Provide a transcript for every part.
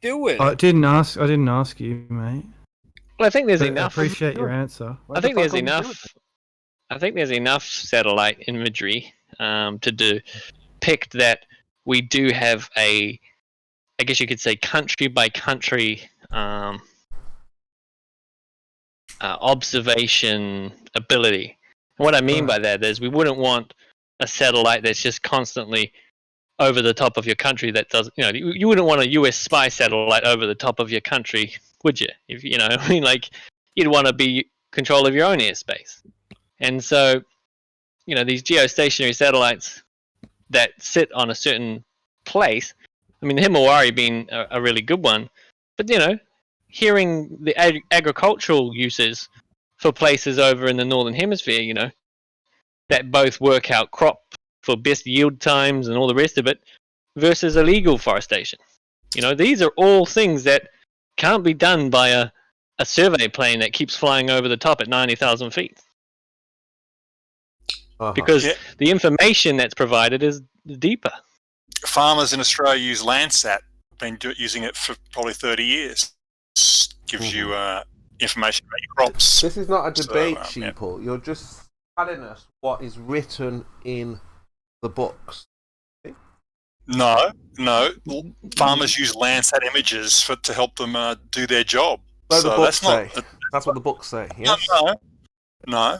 doing? I didn't ask you, mate. Well, I think there's But enough. I appreciate your answer. I think there's enough. I think there's enough satellite imagery to depict that we do have a, I guess you could say, country by country observation ability. And what I mean by that is we wouldn't want a satellite that's just constantly over the top of your country that does, you wouldn't want a US spy satellite over the top of your country, would you? If I mean, like, you'd want to be control of your own airspace. And so, these geostationary satellites that sit on a certain place, I mean, the Himawari being a really good one, but hearing the agricultural uses for places over in the northern hemisphere, that both work out crop for best yield times and all the rest of it versus illegal forestation. These are all things that can't be done by a survey plane that keeps flying over the top at 90,000 feet. Because the information that's provided is deeper. Farmers in Australia use Landsat. Been using it for probably 30 years. Gives you information about your crops. This is not a debate, Sheeple. You're just telling us what is written in the books. No. Farmers use Landsat images to help them do their job. So that's not. That's what the books say. Yes? No.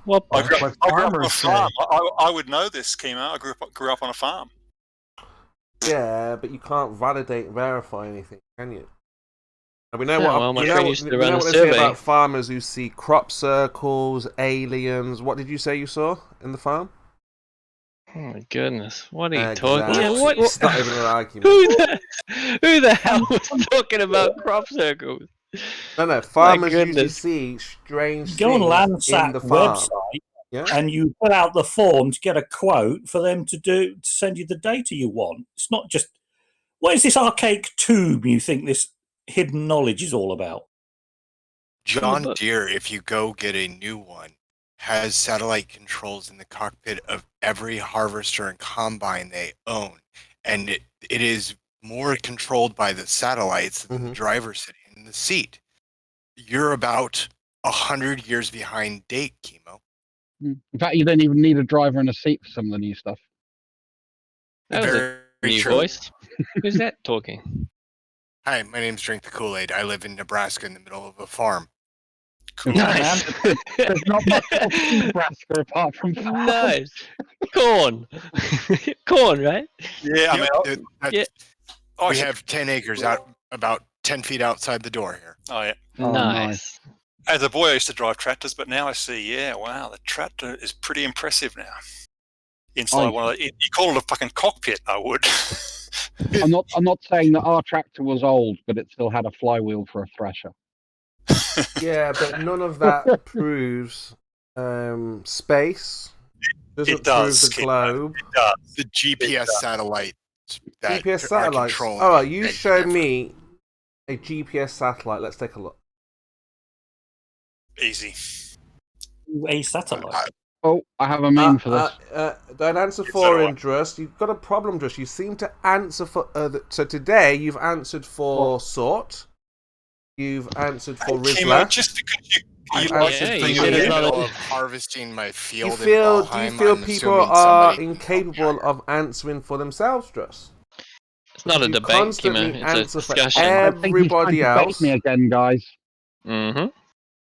Well, I grew up on a farm. I would know this, Kimo. I grew up on a farm. Yeah, but you can't validate and verify anything, can you? And we know my friend used to run a they say survey about farmers who see crop circles, aliens. What did you say you saw in the farm? Oh my goodness! What are you talking? Yeah, It's not even an argument. Who the hell was talking about crop circles? No. Farmers usually see strange things go on Landsat in the farm. Website, and you fill out the form to get a quote for them to send you the data you want. It's not just what is this archaic tube you think this hidden knowledge is all about? John Deere, if you go get a new one, has satellite controls in the cockpit of every harvester and combine they own, and it is more controlled by the satellites than the driver sitting in the seat. You're about 100 years behind date, Kimo. In fact, you don't even need a driver in a seat for some of the new stuff. That was a new voice. Who's that talking? Hi, my name's Drink the Kool-Aid. I live in Nebraska in the middle of a farm. Nice. There's not much of Nebraska apart from farms. Nice. Corn. Corn, right? Yeah, we have 10 acres out, about 10 feet outside the door here. Oh, yeah. Oh, nice. As a boy, I used to drive tractors, but now I see, wow, the tractor is pretty impressive now. Inside one of you call it a fucking cockpit, I would. I'm not saying that our tractor was old, but it still had a flywheel for a thresher. Yeah, but none of that proves space. It does. Prove the globe. It does. The GPS satellite. GPS satellites. All right, you show me a GPS satellite. Let's take a look. Easy. A satellite. Oh, I have a meme for this. Don't answer for him, Drust. You've got a problem, Drust. You seem to answer for... so today, you've answered for Sort. You've answered for Rizla. Just because of harvesting my field. Do you feel people are incapable of answering for themselves, Drust? It's not a debate, Kimo. It's a discussion. Everybody else. Me again, guys. Mm-hmm.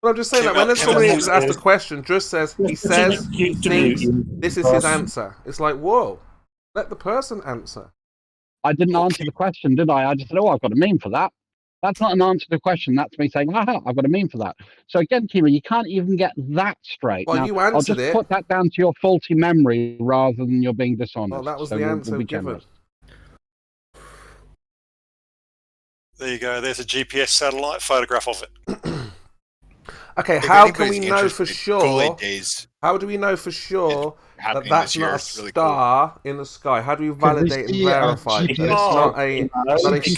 Well, I'm just saying that when somebody asks a question, Drust says, he thinks this is his answer. It's like, whoa, let the person answer. I didn't answer the question, did I? I just said, I've got a meme for that. That's not an answer to the question. That's me saying, haha, I've got a meme for that. So again, Kimo, you can't even get that straight. Well, now, you answered I'll just it. put that down to your faulty memory rather than your being dishonest. Well, that was the answer given. There you go. There's a GPS satellite photograph of it. Okay, how can we know for sure? How do we know for sure that that's not a star in the sky? How do we validate and verify that it's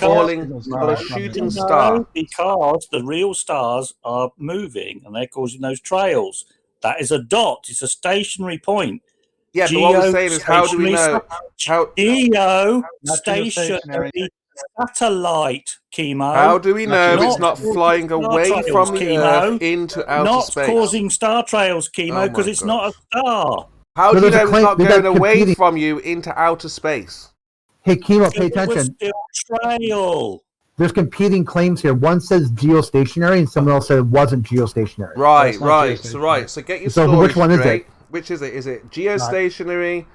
not a shooting star? Because the real stars are moving and they're causing those trails. That is a dot. It's a stationary point. Yeah, but what we're saying is, how do we know? Geostationary satellite, Chemo. How do we know it's not flying away from the Earth into outer space? Not causing star trails, Chemo, because it's not a star. How do you know it's not going away from you into outer space? Hey, Chemo, pay attention. Still trail. There's competing claims here. One says geostationary, and someone else said it wasn't geostationary. Right. So get your story which one straight. is it? Which is it? Is it geostationary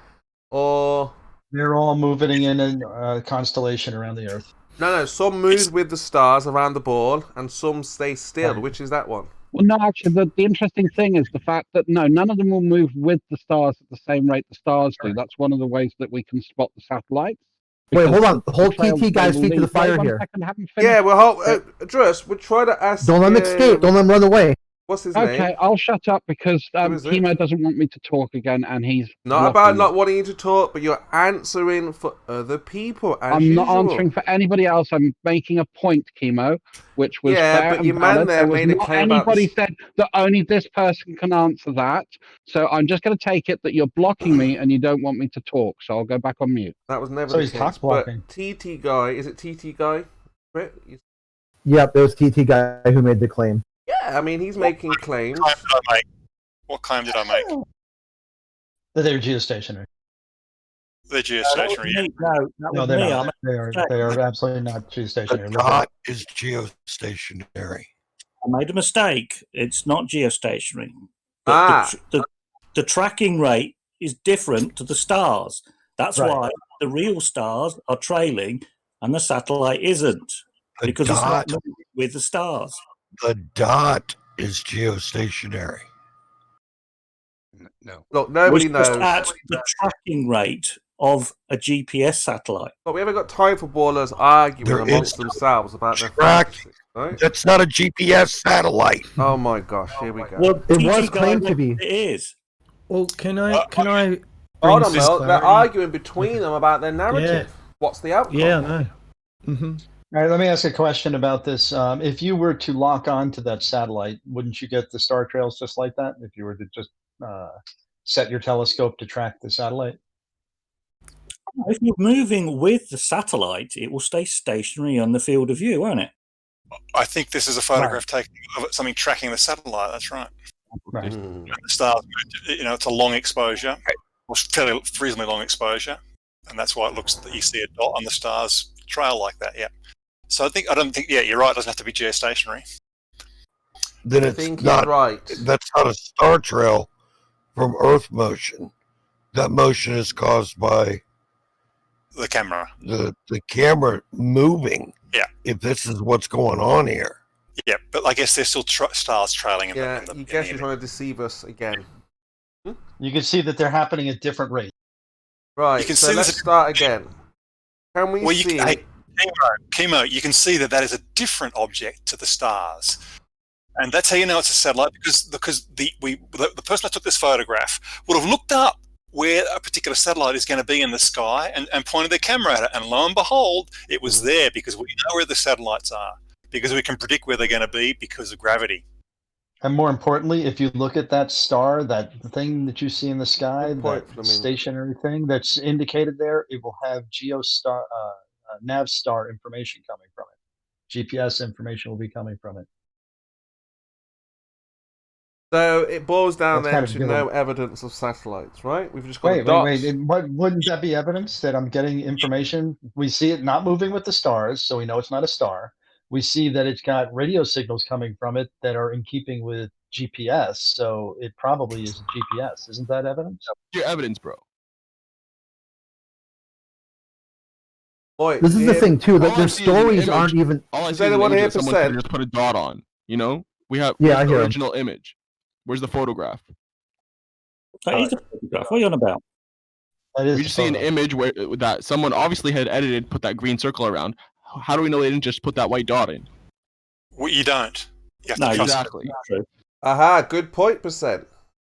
or... They're all moving in a constellation around the Earth. No. Some move with the stars around the ball, and some stay still. Right. Which is that one? Well, no, actually, the interesting thing is the fact that, no, none of them will move with the stars at the same rate the stars do. That's one of the ways that we can spot the satellites. Wait, hold on. The whole TT guy's feet to the fire here. Yeah, well, Drus, we're trying to ask... Don't let him escape. Don't let him run away. What's his name? Okay, I'll shut up because Chemo doesn't want me to talk again, and he's not about not wanting you to talk, but you're answering for other people. I'm not answering for anybody else. I'm making a point, Chemo, which was fair but your man there made a claim. Anybody said that only this person can answer that, so I'm just going to take it that you're blocking me and you don't want me to talk. So I'll go back on mute. That was never. So he's cock blocking. TT guy, is it TT guy? Yep, it was TT guy who made the claim. Yeah, I mean, he's making claims. What claim did I make? That they're geostationary. They're geostationary. No, they're not. They are absolutely not geostationary. The dot is geostationary. I made a mistake. It's not geostationary. The tracking rate is different to the stars. That's why the real stars are trailing and the satellite isn't. Because it's not moving with the stars. The dot is geostationary. No. Look, nobody knows. At the tracking rate of a GPS satellite. But we haven't got time for ballers arguing amongst themselves about their tracking. Right? That's not a GPS satellite. Oh my gosh, here we go. Well, it was claimed to be. It is. Well, can I hold on, Mel. They're arguing between them about their narrative. Yeah. What's the outcome? Yeah, I know. Mm-hmm. All right, let me ask a question about this. If you were to lock on to that satellite, wouldn't you get the star trails just like that? If you were to just set your telescope to track the satellite? If you're moving with the satellite, it will stay stationary on the field of view, won't it? I think this is a photograph taken of something tracking the satellite. That's right. Right. The stars, it's a long exposure, or fairly reasonably long exposure, and that's why it looks that you see a dot on the stars trail like that. Yeah. So I don't think. Yeah, you're right. It doesn't have to be geostationary. Then it's not right. That's not a star trail from Earth motion. That motion is caused by the camera. The camera moving. Yeah. If this is what's going on here. Yeah, but I guess there's still stars trailing. You guess you're trying to deceive us again. You can see that they're happening at different rates. Right. So let's start again. Can we see? Chemo, you can see that is a different object to the stars, and that's how you know it's a satellite because the person that took this photograph would have looked up where a particular satellite is going to be in the sky and pointed their camera at it, and lo and behold, it was there because we know where the satellites are because we can predict where they're going to be because of gravity. And more importantly, if you look at that star, that thing that you see in the sky, that stationary thing that's indicated there, it will have Navstar information coming from it. GPS information will be coming from it. So it boils down then to no evidence of satellites, right? We've just got dots. Wait. Wouldn't that be evidence that I'm getting information? We see it not moving with the stars, so we know it's not a star. We see that it's got radio signals coming from it that are in keeping with GPS, so it probably is GPS. Isn't that evidence? Your evidence, bro. Boy, this is the thing too. That their stories aren't even. All I see is an image that someone just put a dot on. You know, we have the original image. Where's the photograph? That is a photograph. What are you on about? We just see an image where that someone obviously had edited, put that green circle around. How do we know they didn't just put that white dot in? Well, you don't. You have to exactly. Aha, good point, %.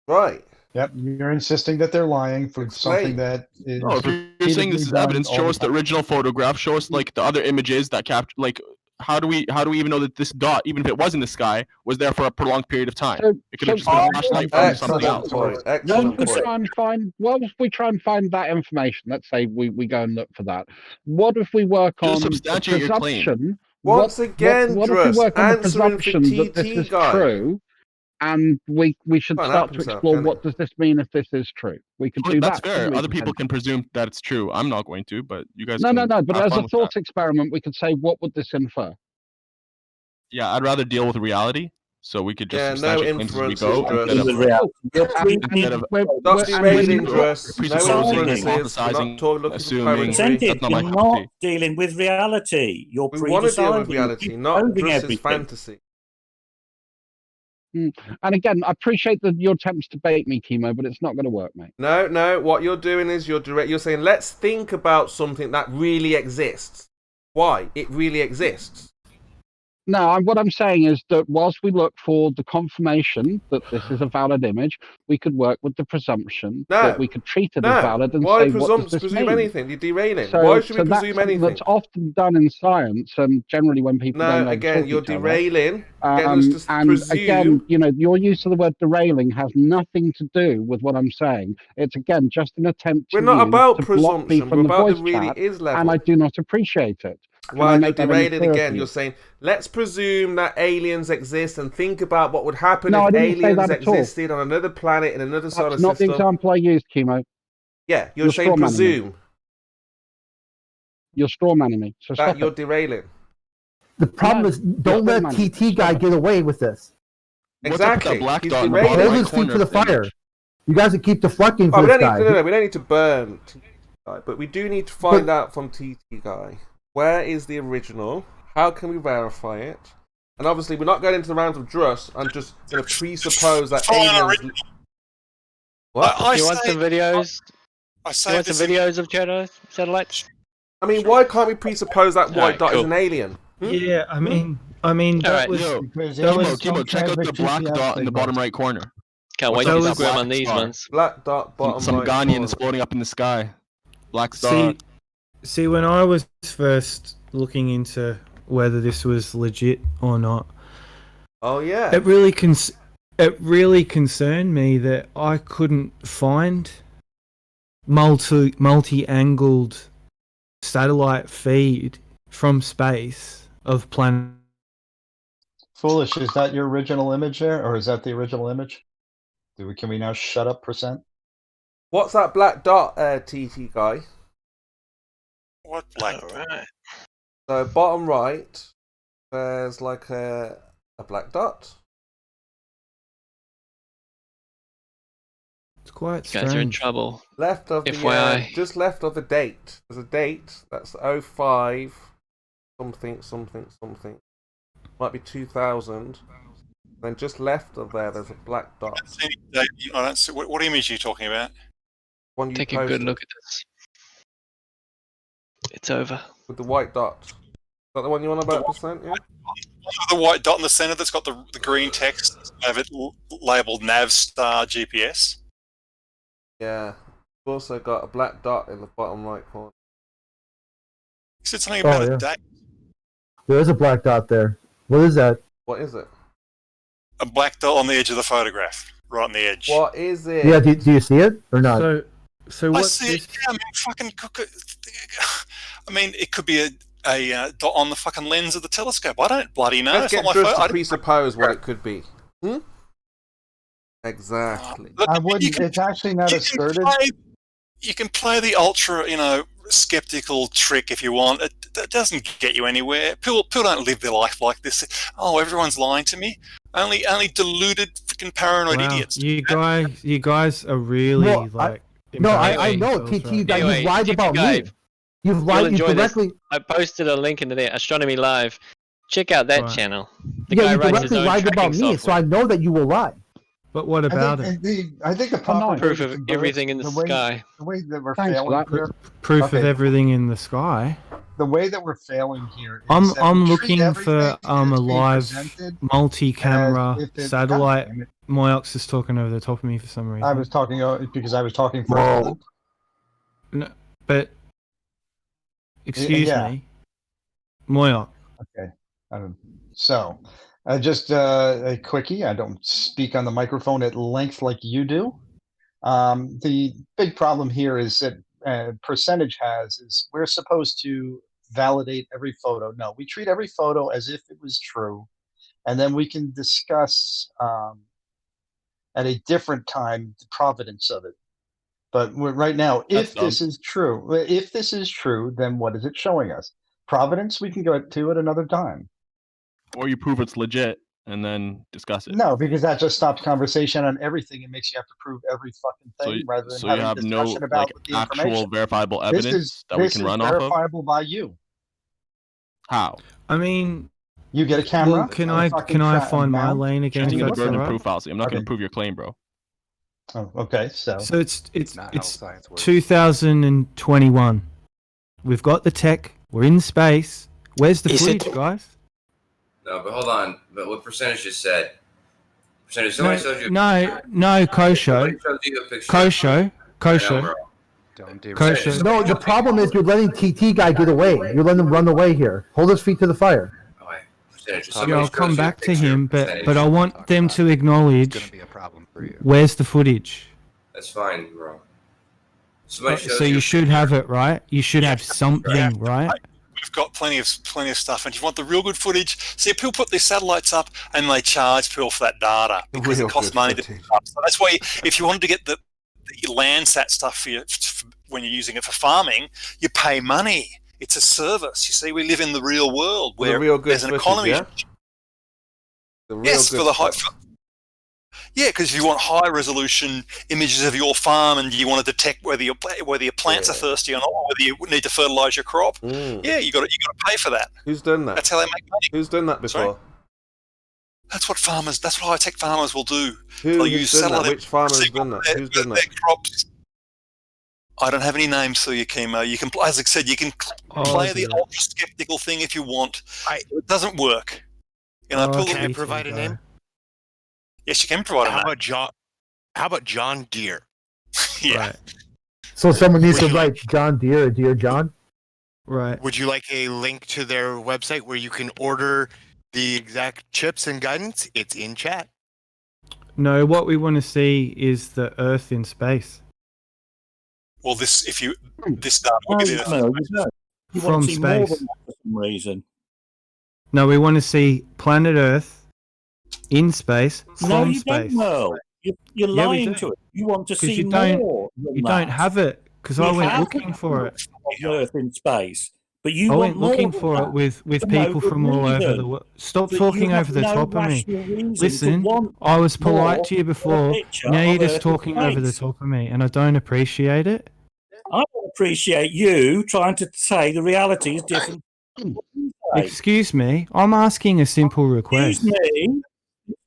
Right. Yep, you're insisting that they're lying for something that is. No, if you're saying this is evidence, show us the original photograph. Show us like the other images that capture, like how do we even know that this dot, even if it was in the sky, was there for a prolonged period of time? It could have just been a flashlight from something else. What if we try and find that information? Let's say we go and look for that. What if we work on the presumption? Once again, what if we work on the presumption that this is true? And we should start to explore what does this mean if this is true. We could do that. That's fair. Other people can presume that it's true. I'm not going to, but you guys. No. But as a thought experiment, we could say, what would this infer? Yeah, I'd rather deal with reality, so we could just no inferences. No inferences. Assuming. You're not dealing with reality. You're pre-deciding. Not just fantasy. And again, I appreciate your attempts to bait me, Chemo, but it's not going to work, mate. No. What you're doing is you're saying, let's think about something that really exists. Why? It really exists. No, what I'm saying is that whilst we look for the confirmation that this is a valid image, we could work with the presumption that we could treat it as valid and say, what does this presume mean? Anything? You're derailing. Why should we presume anything? That's often done in science, and generally when people don't know again, you're derailing. Again, your use of the word derailing has nothing to do with what I'm saying. It's again just an attempt to block me from the voice chat, and I do not appreciate it. Well, you're derailing again. You're saying, let's presume that aliens exist and think about what would happen if aliens existed on another planet in another solar system. That's not the example I used, Chemo. Yeah, you're saying presume. You're strawmanning me. So that you're derailing. The problem is, don't let TT guy get away with this. Exactly. Black He's hold his feet to the fire. You guys can keep deflecting for this guy. No, we don't need to burn TT guy, but we do need to find out from TT guy. Where is the original? How can we verify it? And obviously, we're not going into the rounds of Druss. I'm just going to presuppose that aliens. What? You want some videos? You want some videos of satellites? I mean, why can't we presuppose that white dot is an alien? Yeah, I mean, that was. Kimo, check out the black dot in the bottom right corner. Can't wait to squirm on these ones. Black dot, bottom some right. Some Ghanaian is floating up in the sky. Black dot. See, when I was first looking into whether this was legit or not, it really concerned me that I couldn't find multi-angled satellite feed from space of planet. Foolish, is that your original image there, or is that the original image? Can we now shut up, %? What's that black dot, TT guy? What black? Right. So bottom right, there's like a black dot. It's quite strange. You guys are in trouble. Left of FYI. just left of the date. There's a date that's 05 something. Might be 2000. Then just left of there's a black dot. What image are you talking about? One you Take posted. a good look at this. It's over. With the white dot. Is that the one you want about %? Yeah. The white dot in the center that's got the green text, have it labeled Navstar GPS. Yeah. We've also got a black dot in the bottom right corner. You said something about a date. There is a black dot there. What is that? What is it? A black dot on the edge of the photograph, right on the edge. What is it? Yeah, do you see it or not? So what's I see it. Yeah, I mean, it could be a dot on the fucking lens of the telescope. I don't bloody know. Let's get Druss to presuppose what it could be. Exactly. Look, it's actually not asserted. You can play the ultra, skeptical trick if you want. It doesn't get you anywhere. People don't live their life like this. Oh, everyone's lying to me. Only deluded, freaking paranoid idiots. You guys are really I know, TT. You guys lied about me. You've lied directly. I posted a link into there, Astronomy Live. Check out that channel. The you guy writes his directly own lied about me, software. so I know that you will lie. But what about it? I think the proper proof of everything in the sky. The way that we're failing here. Proof of everything in the sky. The way that we're failing here. I'm looking for a live multi-camera satellite. Moyox is talking over the top of me for some reason. I was talking because I was talking for. No, but excuse me, Moyox. Okay. So, just a quickie. I don't speak on the microphone at length like you do. The big problem here is that percentage is we're supposed to validate every photo. No, we treat every photo as if it was true, and then we can discuss at a different time the providence of it. But right now, if this is true, then what is it showing us? Providence, we can go to at another time. Or you prove it's legit and then discuss it. No, because that just stops conversation on everything. It makes you have to prove every fucking thing rather than having a discussion about the actual verifiable evidence that we can run off of. This is verifiable by you. How? I mean, you get a camera. Well, can I find my lane again? Using a burden of proof fallacy. I'm not going to prove your claim, bro. Oh, okay. So it's 2021. We've got the tech. We're in space. Where's the footage, guys? No, but hold on. But what percentage just said? Percentage. Somebody showed you. No, Kosho. Kosho. No, the problem is you're letting TT guy get away. You're letting him run away here. Hold his feet to the fire. I'll come back to him, but I want them to acknowledge. It's gonna be a problem for you. Where's the footage? That's fine, bro. So you should have it, right? You should have something, right? We've got plenty of stuff, and if you want the real good footage, see, people put these satellites up and they charge people for that data because it costs money to put up. So that's why, if you wanted to get the Landsat stuff when you're using it for farming, you pay money. It's a service. You see, we live in the real world where there's an economy. Yeah? Yes, for the high. Yeah, because if you want high resolution images of your farm and you want to detect whether your plants are thirsty or not, or whether you need to fertilize your crop, yeah, you got to pay for that. Who's done that? That's how they make money. Who's done that before? Sorry? That's what high tech farmers will do. They'll use satellite. Which farmer has done that? Who's done that? Crops. I don't have any names for you, Chemo. You can, as I said, you can play the ultra skeptical thing if you want. It doesn't work. Can I provide a name? Yes, you can provide a name. How about John Deere? Yeah. Right. So someone needs to write John Deere or Dear John? Right. Would you like a link to their website where you can order the exact chips and guidance? It's in chat. No, what we want to see is the Earth in space. Well, this data will give you You want to see more than that for some reason. No, we want to see planet Earth in space from space. No, you're lying to it. You want to see more. You don't have it because I went looking for it. Earth in space, but I went looking for it with people from all over the world. Stop talking over the top of me. Listen, I was polite to you before. Now you're just talking over the top of me, and I don't appreciate it. I don't appreciate you trying to say the reality is different. Excuse me, I'm asking a simple request.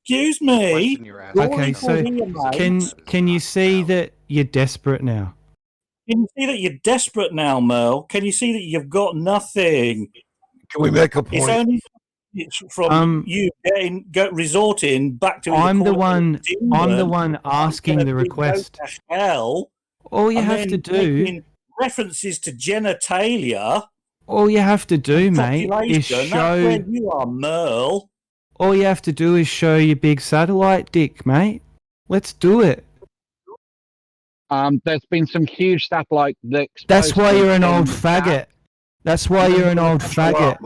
Excuse me. Okay, so can you see that you're desperate now? Can you see that you're desperate now, Merle? Can you see that you've got nothing? Can we make a point? It's only from you resorting back to. I'm the one asking the request. Hell. All you have to do. References to genitalia. All you have to do, mate, is show. That's where you are, Merle. All you have to do is show your big satellite dick, mate. Let's do it. There's been some huge satellite dicks. That's why you're an old faggot. That's why you're an old faggot.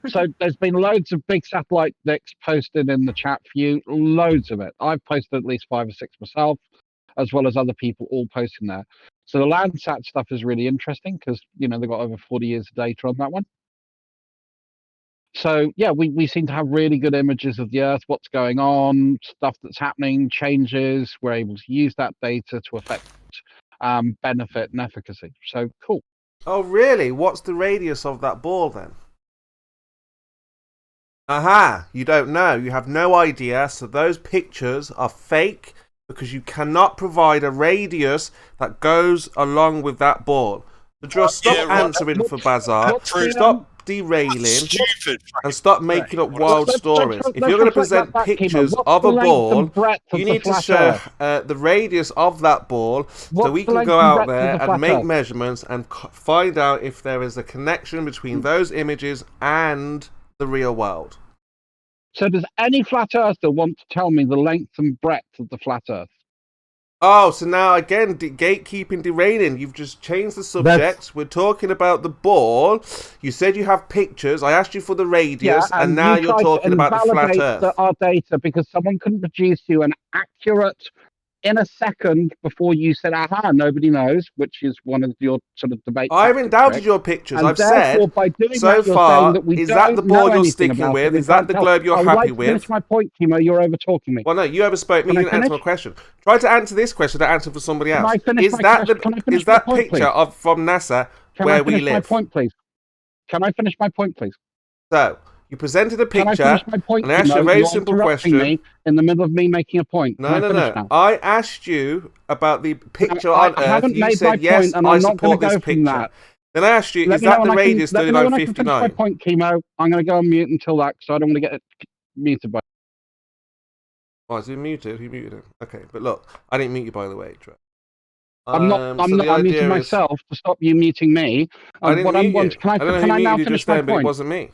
So there's been loads of big satellite dicks posted in the chat for you. Loads of it. I've posted at least 5 or 6 myself, as well as other people all posting there. So the Landsat stuff is really interesting because, they've got over 40 years of data on that one. So, yeah, we seem to have really good images of the Earth, what's going on, stuff that's happening, changes. We're able to use that data to affect benefit and efficacy. So, cool. Oh, really? What's the radius of that ball, then? Aha, you don't know. You have no idea. So those pictures are fake because you cannot provide a radius that goes along with that ball. So just stop answering for Bazaar. derailing and stop making up wild stories. If you're going to present pictures of a ball, you need to show the radius of that ball so we can go out there and make measurements and find out if there is a connection between those images and the real world. So does any flat earther want to tell me the length and breadth of the flat earth? Oh, so now again, gatekeeping, derailing. You've just changed the subject. We're talking about the ball. You said you have pictures. I asked you for the radius, and now you're talking about the flat earth. Our data because someone couldn't produce you an accurate, in a second before you said, aha, nobody knows, which is one of your sort of debates. I haven't doubted your pictures. I've said, so far, is that the ball you're sticking with? Is that the globe you're happy with? Finish my point, Timo. You're over talking me. Well, no, you overspoke me. You didn't answer my question. Try to answer this question to answer for somebody else. Is that picture from NASA where we live? Can I finish my point, please? Can I finish my point, please? So, you presented a picture, and I asked you a very simple question. Me in the middle of me making a point. No. I asked you about the picture on Earth. You said, yes, I support this picture. Then I asked you, is that the radius 3959? My point, Chemo. I'm going to go on mute until that, because I don't want to get muted by. Oh, is he muted? Who muted him? Okay, but look, I didn't mute you, by the way, Trey. I'm muting myself to stop you muting me. I didn't mute you. Can I now finish my point? But it wasn't me.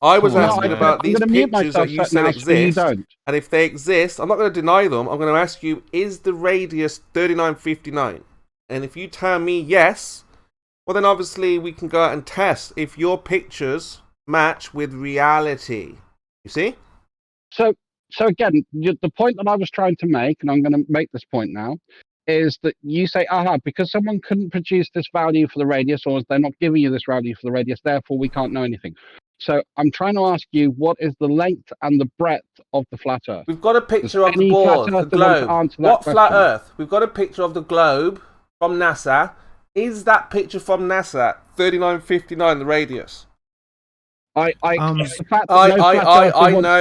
I was asking about these pictures that you said exist, and if they exist, I'm not going to deny them. I'm going to ask you, is the radius 3959? And if you tell me yes, well then obviously we can go out and test if your pictures match with reality. You see? So again, the point that I was trying to make, and I'm going to make this point now, is that you say, aha, because someone couldn't produce this value for the radius, or they're not giving you this value for the radius, therefore we can't know anything. So I'm trying to ask you, what is the length and the breadth of the flat Earth? We've got a picture of the ball, the globe. What flat Earth? We've got a picture of the globe from NASA. Is that picture from NASA 3959 the radius? I know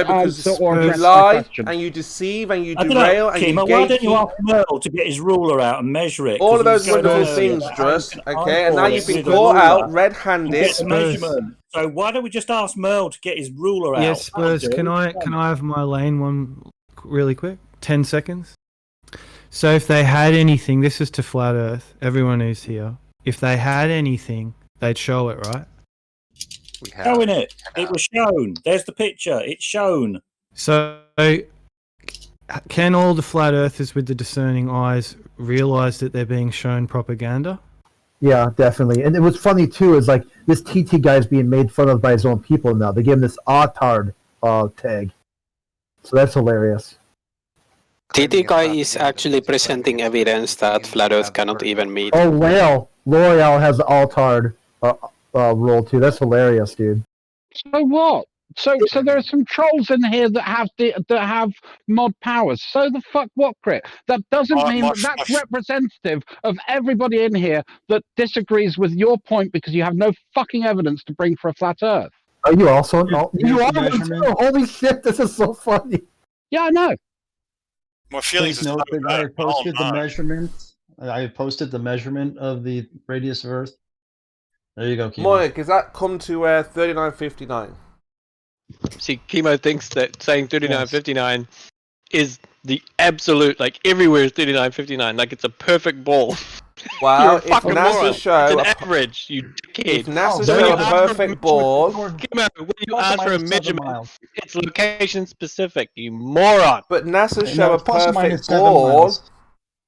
because you lie and you deceive and you derail and you gatekeep. Why don't you ask Merle to get his ruler out and measure it? All of those wonderful things, Druss. Okay, and now you've been caught out red-handed. So why don't we just ask Merle to get his ruler out? Yes, Spurs. Can I have my lane one really quick? 10 seconds. So if they had anything, this is to Flat Earth. Everyone who's here. If they had anything, they'd show it, right? Showing it. It was shown. There's the picture. It's shown. So, can all the flat earthers with the discerning eyes realize that they're being shown propaganda? Yeah, definitely. And it was funny too. Is like this TT guy is being made fun of by his own people now. They gave him this Otard tag, so that's hilarious. TT guy is actually presenting evidence that flat Earth cannot even meet. Oh well, L'Oreal has the Otard role too. That's hilarious, dude. So what? So there are some trolls in here that have mod powers. So the fuck what, Crit? That doesn't mean that's representative of everybody in here that disagrees with your point because you have no fucking evidence to bring for a flat Earth. Are you also? No, you are. Holy shit! This is so funny. Yeah, I know. My feelings note that I had posted the measurement. I had posted the measurement of the radius of Earth. There you go, Chemo. Mike, does that come to 3959? See, Chemo thinks that saying 3959 is the absolute, like everywhere is 3959, like it's a perfect ball. Wow, if NASA show it's an average, you dickhead. If NASA show a perfect ball, Chemo, when you ask for a measurement, it's location specific, you moron. But NASA show a perfect ball,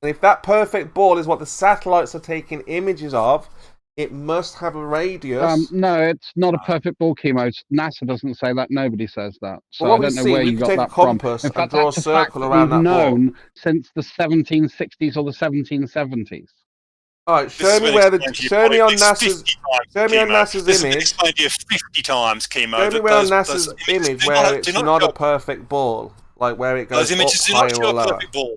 and if that perfect ball is what the satellites are taking images of, it must have a radius. No, it's not a perfect ball, Chemo. NASA doesn't say that. Nobody says that. So I don't know where you got that from. In fact, draw a circle around that ball. Known since the 1760s or the 1770s. All right, show me on NASA's image. Explained to you 50 times, Chemo. Show me where on NASA's image where it's not a perfect ball, like where it goes those images up higher or lower. Perfect ball.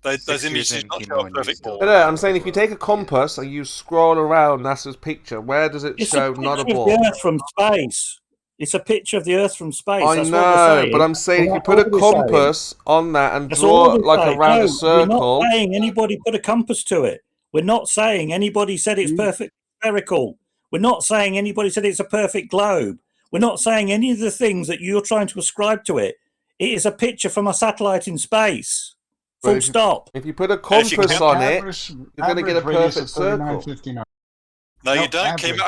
Those images do not show a perfect ball. No, I'm saying if you take a compass and you scroll around NASA's picture, where does it show not a ball? It's a picture of the Earth from space. It's a picture of the Earth from space. I know, but I'm saying if you put a compass on that and draw like around a circle. We're not saying anybody put a compass to it. We're not saying anybody said it's perfect spherical. We're not saying anybody said it's a perfect globe. We're not saying any of the things that you're trying to ascribe to it. It is a picture from a satellite in space. Full stop. If you put a compass on it, you're going to get a perfect circle. No, you don't, Chemo.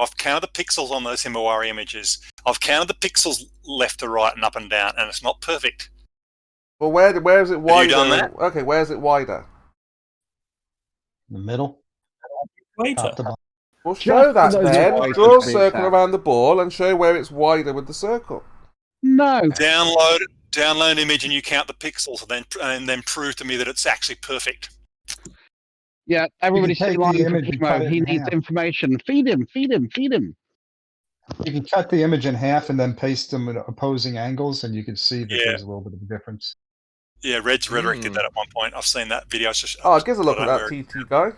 I've counted the pixels on those Himawari images. I've counted the pixels left to right and up and down, and it's not perfect. Well, where is it wider? Have you done that? Okay, where is it wider? In the middle. Well, show that then. Draw a circle around the ball and show where it's wider with the circle. No. Download image and you count the pixels, and then prove to me that it's actually perfect. Yeah, everybody say he needs information. Feed him. You can cut the image in half and then paste them at opposing angles, and you can see that there's a little bit of a difference. Yeah, Red's Rhetoric did that at one point. I've seen that video. Give us a look at that TT guy.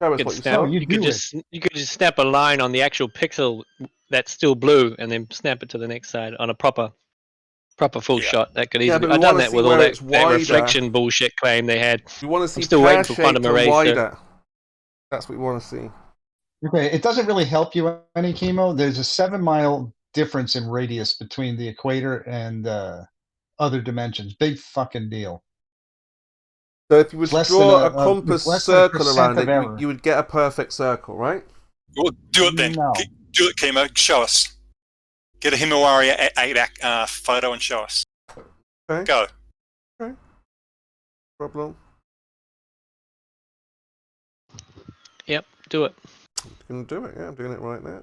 Show us what you saw. You could just snap a line on the actual pixel that's still blue, and then snap it to the next side on a proper full shot. That could easily. I've done that with all that reflection bullshit claim they had. You want to see I'm still waiting for quantum erasure. Wider. That's what we want to see. Okay, it doesn't really help you any, Chemo. There's a 7-mile difference in radius between the equator and other dimensions. Big fucking deal. So if you would draw a compass circle around it, you would get a perfect circle, right? Well, do it then. No. Do it, Chemo. Show us. Get a Himawari 8 photo and show us. Okay. Go. Okay. Problem. Yep, do it. You can do it, yeah. I'm doing it right now.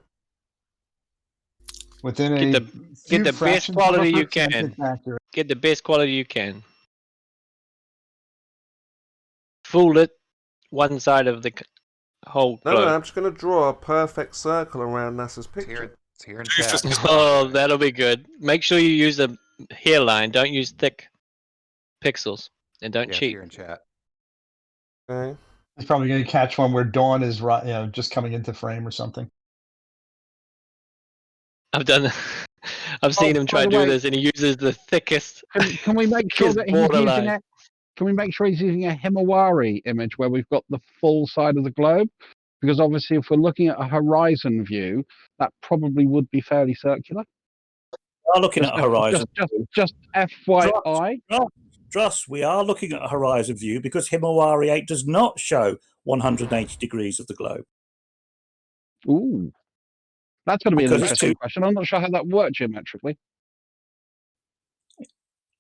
Within get the best quality you can. Get the best quality you can. Fool it one side of the whole globe. No, I'm just going to draw a perfect circle around NASA's picture. It's here in chat. Oh, that'll be good. Make sure you use a hairline. Don't use thick pixels, and don't cheat. Here in chat. Okay. He's probably going to catch one where Dawn is just coming into frame or something. I've done that. I've seen him try to do this, and he uses the thickest. Can we make sure that he's using it? Can we make sure he's using a Himawari image where we've got the full side of the globe? Because obviously, if we're looking at a horizon view, that probably would be fairly circular. We are looking at a horizon. Just FYI. Dross, we are looking at a horizon view because Himawari 8 does not show 180 degrees of the globe. Ooh. That's going to be an interesting question. I'm not sure how that works geometrically.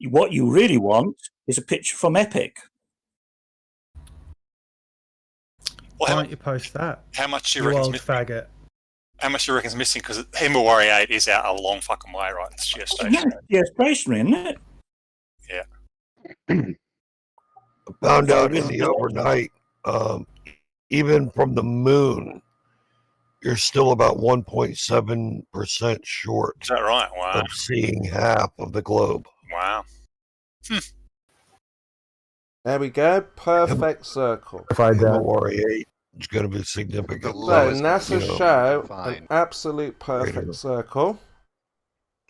What you really want is a picture from Epic. Why don't you post that? How much do you reckon? Faggot. How much do you reckon is missing? Because Himawari 8 is out a long fucking way, right? It's geostationary. Yeah, stationary, isn't it? Yeah. Found out in the overnight, even from the moon, you're still about 1.7% short. Is that right? Wow. Of seeing half of the globe. Wow. There we go. Perfect circle. Himawari 8 is going to be significant. So NASA show an absolute perfect circle.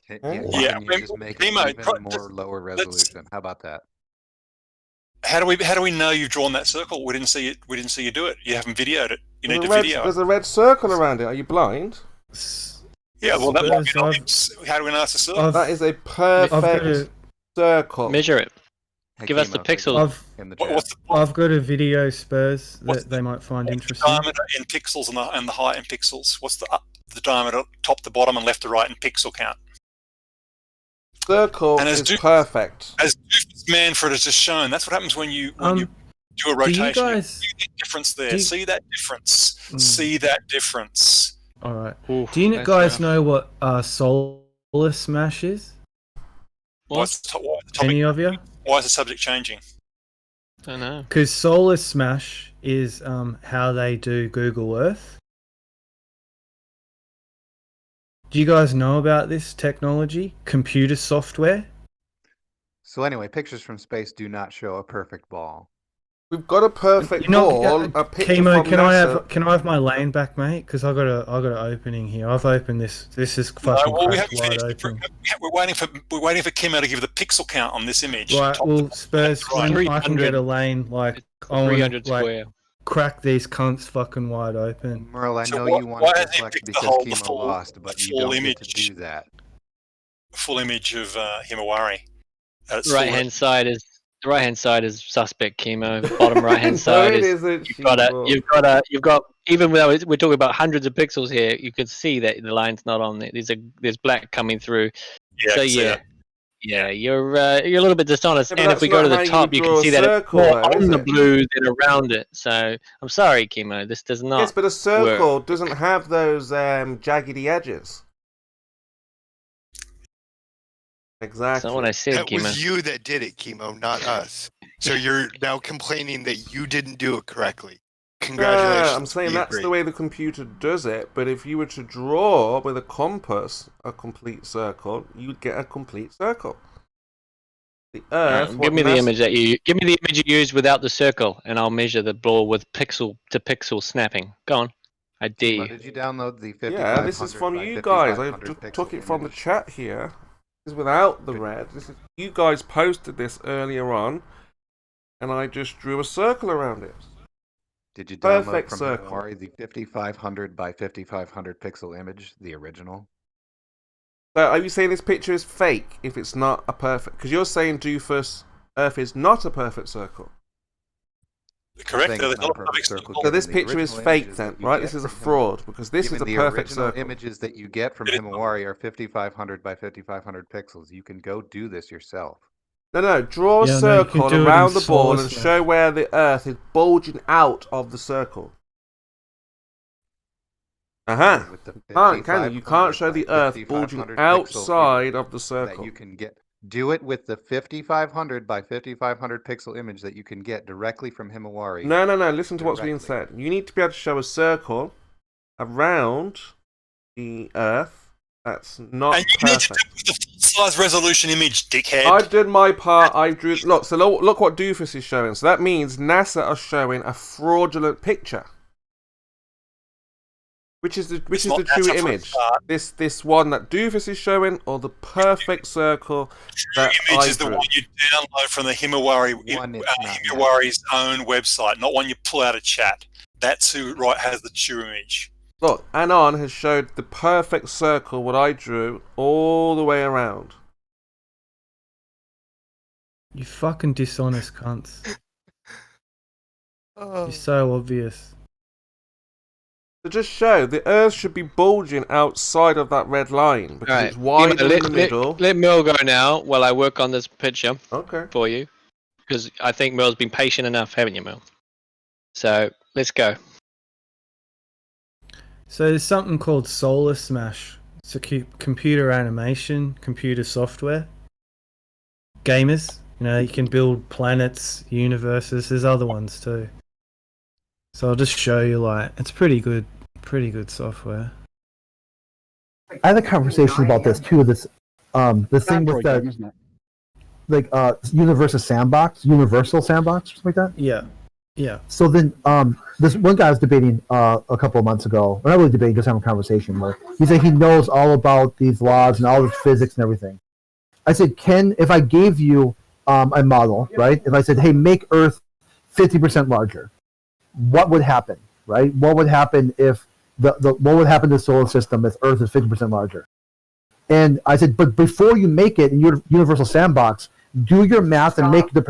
Yeah, just make it even more lower resolution. How about that? How do we know you've drawn that circle? We didn't see it. We didn't see you do it. You haven't videoed it. You need to video. There's a red circle around it. Are you blind? Yeah. Well, that might be obvious. How do we know it's a circle? That is a perfect circle. Measure it. Give us the pixels. I've got a video, Spurs, that they might find interesting. The diameter in pixels and the height in pixels. What's the diameter top to bottom and left to right in pixel count? Circle is perfect. As Manfred has just shown, that's what happens when you do a rotation. You see the difference there. See that difference. See that difference. All right. Do you guys know what solar smash is? Any of you? Why is the subject changing? I don't know. Because solar smash is how they do Google Earth. Do you guys know about this technology? Computer software? So anyway, pictures from space do not show a perfect ball. We've got a perfect ball. A picture Chemo, from can I have my lane back, mate? Because I got an opening here. I've opened this. This is fucking wide open. We're waiting for Chemo to give the pixel count on this image. Right. Well, Spurs, I can get a lane like 300 like square. crack these cunts fucking wide open. Merle, I know you want to deflect because Chemo lost, but you don't get to do that. Full image of Himawari. The right hand side is suspect, Chemo. Bottom right hand side is you've got even though we're talking about hundreds of pixels here, you can see that the line's not on there. There's black coming through. Yeah, so you're a little bit dishonest. Yeah, and if we go to the top, you can see that it's more on the blue than around it. So I'm sorry, Chemo, this does not. Yes, but a circle doesn't have those jaggedy edges. Exactly. That's not what I said, That Chemo. was you that did it, Chemo, not us. So you're now complaining that you didn't do it correctly. Congratulations. I'm saying that's the way the computer does it, but if you were to draw with a compass a complete circle, you'd get a complete circle. The Earth. Give me the image you used without the circle, and I'll measure the ball with pixel to pixel snapping. Go on. I dare you. Did you download the 5500? Yeah, this is from you guys. I took it from the chat here. This is without the red. This is you guys posted this earlier on, and I just drew a circle around it. Did you download from Himawari the 5500 by 5500 pixel image, the original? So are you saying this picture is fake if it's not a perfect? Because you're saying Doofus Earth is not a perfect circle. Correct. So this picture is fake then, right? This is a fraud because this is a perfect circle. The images that you get from Himawari are 5500 by 5500 pixels. You can go do this yourself. No, draw a circle around the ball and show where the Earth is bulging out of the circle. You can't show the Earth bulging outside of the circle. That you can get. Do it with the 5500 by 5500 pixel image that you can get directly from Himawari. No. Listen to what's being said. You need to be able to show a circle around the Earth. That's not and you perfect. need to do it with the full-size resolution image, dickhead. I did my part. I drew. Look what Doofus is showing. So that means NASA are showing a fraudulent picture. Which is the true image? This one that Doofus is showing, or the perfect circle that true image is the one you download from the Himawari's own website, not one you pull out of chat. That's who has the true image. Look, Anon has showed the perfect circle what I drew all the way around. You fucking dishonest cunts. You're so obvious. To just show, the Earth should be bulging outside of that red line because it's wider in the middle. Let Merle go now while I work on this picture for you. Because I think Merle's been patient enough, haven't you, Merle? So, let's go. So there's something called Solar Smash. It's a computer animation, computer software. Gamers, you can build planets, universes. There's other ones too. So I'll just show you, it's pretty good software. I had a conversation about this too. This thing with the universal sandbox, something like that. Yeah. So then, this one guy was debating a couple of months ago. Not really debating, just having a conversation where he said he knows all about these laws and all this physics and everything. I said, if I gave you a model, right? If I said, hey, make Earth 50% larger. What would happen, right? What would happen if what would happen to the solar system if Earth is 50% larger? And I said, but before you make it in your universal sandbox, do your math and make the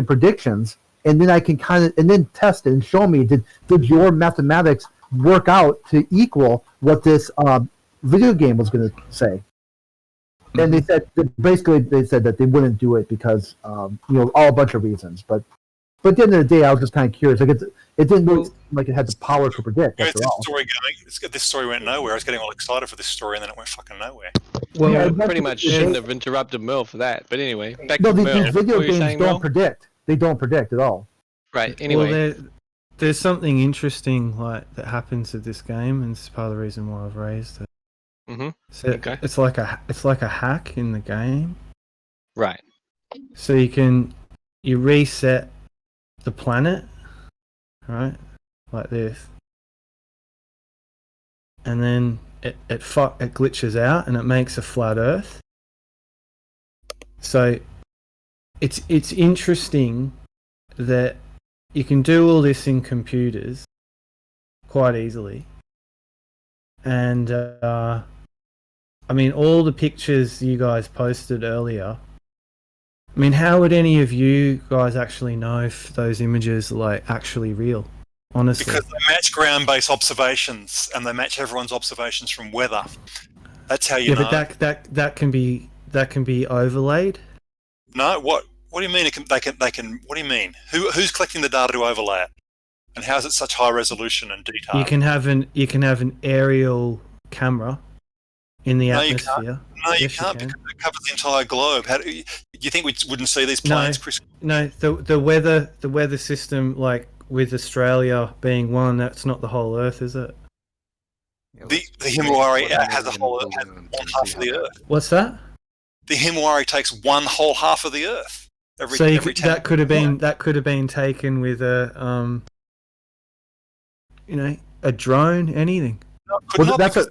predictions, and then I can and then test it and show me did your mathematics work out to equal what this video game was going to say? And they said that they wouldn't do it because all a bunch of reasons, but. But at the end of the day, I was just kind of curious. It didn't look like it had the power to predict. Where's this story going? This story went nowhere. I was getting all excited for this story, and then it went fucking nowhere. Well, yeah, pretty much shouldn't have interrupted Merle for that. But anyway, back to Merle. These video games don't predict. They don't predict at all. Right. Anyway, there's something interesting that happens with this game, and it's part of the reason why I've raised it. Mm-hmm. So it's like a hack in the game. Right. So you reset the planet, right, like this, and then it glitches out and it makes a flat Earth. So it's interesting that you can do all this in computers quite easily. And, I mean, all the pictures you guys posted earlier, I mean, how would any of you guys actually know if those images are, like, actually real? Honestly. Because they match ground-based observations, and they match everyone's observations from weather. That's how you know. Yeah, but that can be overlaid. No, what do you mean? They can. What do you mean? Who's collecting the data to overlay it? And how is it such high resolution and detail? You can have an aerial camera in the atmosphere. No, you can't because it covers the entire globe. How do you think we wouldn't see these planes, Chris? No, the weather system, like with Australia being one, that's not the whole Earth, is it? The Himawari has a whole Earth, has one half of the Earth. What's that? The Himawari takes one whole half of the Earth. That could have been taken with a a drone, anything. Well, that's a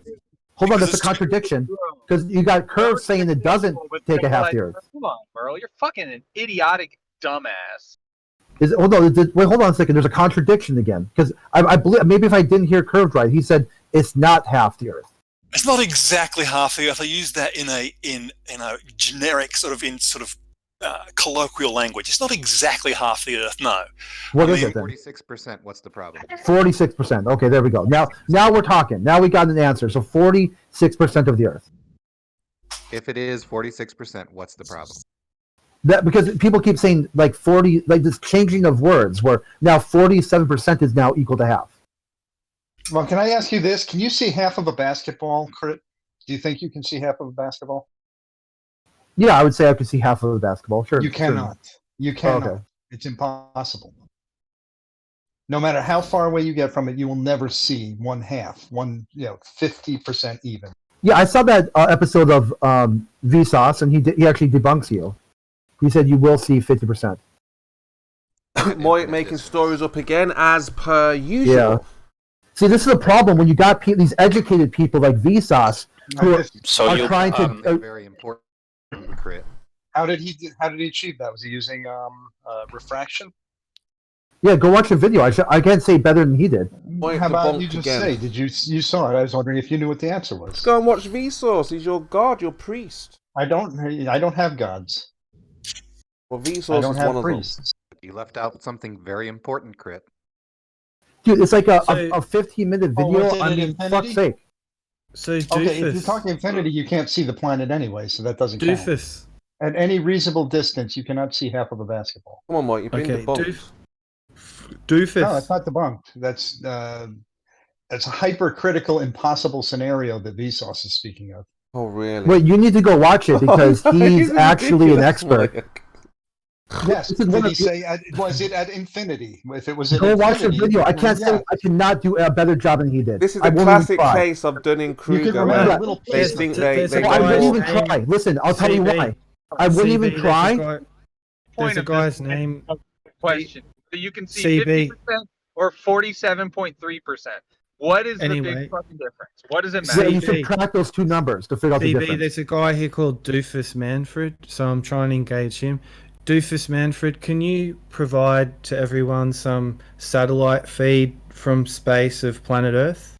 contradiction because you got Curve saying it doesn't take a half the Earth. Hold on, Merle, you're fucking an idiotic dumbass. Hold on a second. There's a contradiction again because I believe maybe if I didn't hear Curved right, he said it's not half the Earth. It's not exactly half the Earth. I use that in a generic sort of colloquial language. It's not exactly half the Earth. No. What is it then? 46%. What's the problem? 46%. Okay, there we go. Now we're talking. Now we got an answer. So 46% of the Earth. If it is 46%, what's the problem? That because people keep saying like 40, like this changing of words, where now 47% is now equal to half. Well, can I ask you this? Can you see half of a basketball, Crit? Do you think you can see half of a basketball? Yeah, I would say I could see half of a basketball. Sure. You cannot. You cannot. Okay. It's impossible. No matter how far away you get from it, you will never see 50% even. Yeah, I saw that episode of Vsauce, and he actually debunks you. He said you will see 50%. Moy making stories up again, as per usual. Yeah. See, this is a problem when you got these educated people like Vsauce who are trying to. Very important, Crit. How did he achieve that? Was he using refraction? Yeah, go watch the video. I can't say better than he did. How about you just say? Did you saw it? I was wondering if you knew what the answer was. Go and watch Vsauce. He's your god, your priest. I don't have gods. Well, Vsauce is one of them. You left out something very important, Crit. Dude, it's like a 15-minute video. I mean, fuck's sake. So okay, if you're talking infinity, you can't see the planet anyway, so that doesn't count. At any reasonable distance, you cannot see half of a basketball. Come on, Mike, you've been debunked. Doofus. No, it's not debunked. That's a hypercritical, impossible scenario that Vsauce is speaking of. Oh, really? Wait, you need to go watch it because he's actually an expert. Yes, did he say? Was it at infinity? If it was at go watch the video. I can't say I cannot do a better job than he did. This is a classic case of Dunning-Kruger. I wouldn't even try. Listen, I'll tell you why. I wouldn't even try. There's a guy's name. Question. So you can see 50% or 47.3%. What is the big fucking difference? What does it matter? So you subtract those two numbers to figure out the difference. There's a guy here called Doofus Manfred, so I'm trying to engage him. Doofus Manfred, can you provide to everyone some satellite feed from space of planet Earth?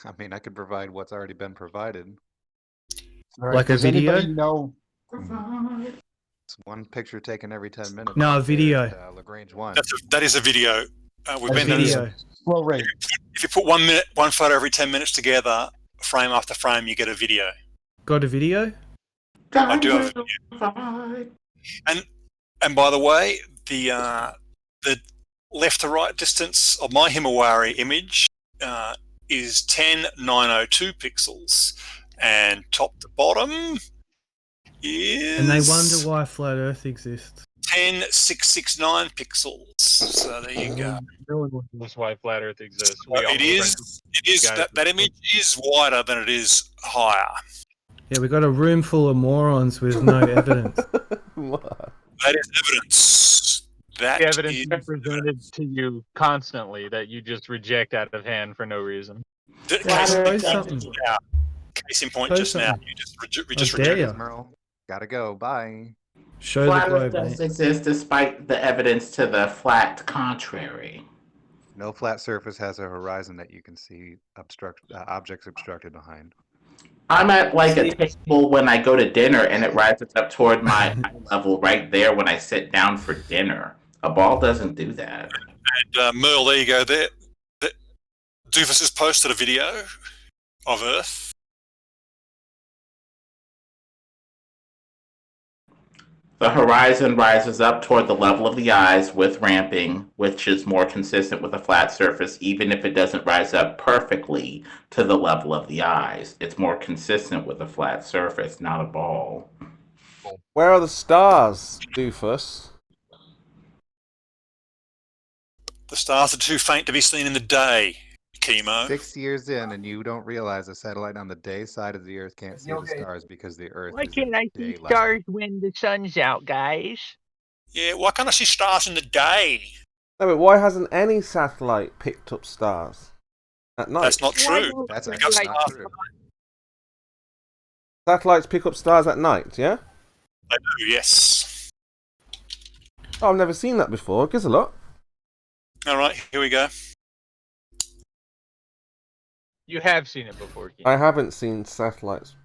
I mean, I could provide what's already been provided. Right. Like a video? It's one picture taken every 10 minutes. No, a video. Lagrange 1. That is a video. We've been video. Slow rate. If you put 1 minute, one photo every 10 minutes together, frame after frame, you get a video. Got a video? I do have a video. And by the way, the left to right distance of my Himawari image is 10,902 pixels, and top to bottom is. And they wonder why flat Earth exists. 10,669 pixels. So there you go. No one knows why flat Earth exists. It is. That image is wider than it is higher. Yeah, we got a room full of morons with no evidence. That is evidence. That evidence is presented to you constantly that you just reject out of hand for no reason. Case in point, just now, you just rejected. Merle, gotta go. Bye. Show Flat the Earth globe, does mate. exist despite the evidence to the flat contrary. No flat surface has a horizon that you can see objects obstructed behind. I'm at like a table when I go to dinner and it rises up toward my eye level right there when I sit down for dinner. A ball doesn't do that. And Merle, there you go. There, Doofus has posted a video of Earth. The horizon rises up toward the level of the eyes with ramping, which is more consistent with a flat surface, even if it doesn't rise up perfectly to the level of the eyes. It's more consistent with a flat surface, not a ball. Where are the stars, Doofus? The stars are too faint to be seen in the day, Chemo. 6 years in, and you don't realize a satellite on the day side of the Earth can't see the stars because the Earth Why is can't I see daylight. stars when the sun's out, guys? Yeah, why can't I see stars in the day? No, but why hasn't any satellite picked up stars at night? That's not true. That's actually not true. Satellites pick up stars at night, yeah? They do, yes. Oh, I've never seen that before. It gives a lot. All right, here we go. You have seen it before, King. I haven't seen satellites.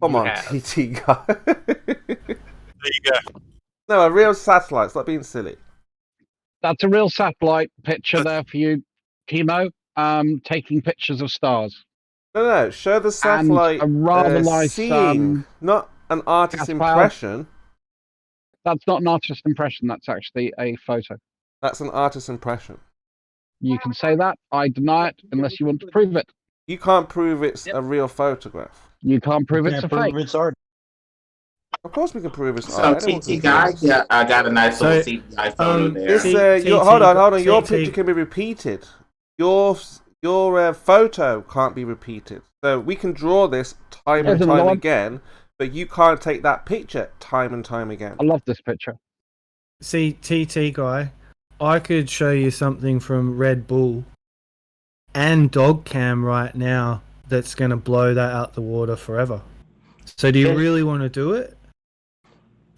Come on, TT guy. There you go. No, a real satellite. Stop being silly. That's a real satellite picture there for you, Chemo. Taking pictures of stars. No. Show the satellite and a rather nice, seeing, not an artist's impression. That's not an artist's impression. That's actually a photo. That's an artist's impression. You can say that. I deny it unless you want to prove it. You can't prove it's a real photograph. You can't prove it's a fake. It's art. Of course we can prove it's So, art. TT guy, yeah, I got a nice little CGI photo there. Hold on. Your picture can be repeated. Your photo can't be repeated. So we can draw this time and time again, but you can't take that picture time and time again. I love this picture. See, TT guy, I could show you something from Red Bull and Dog Cam right now that's going to blow that out the water forever. So do you really want to do it?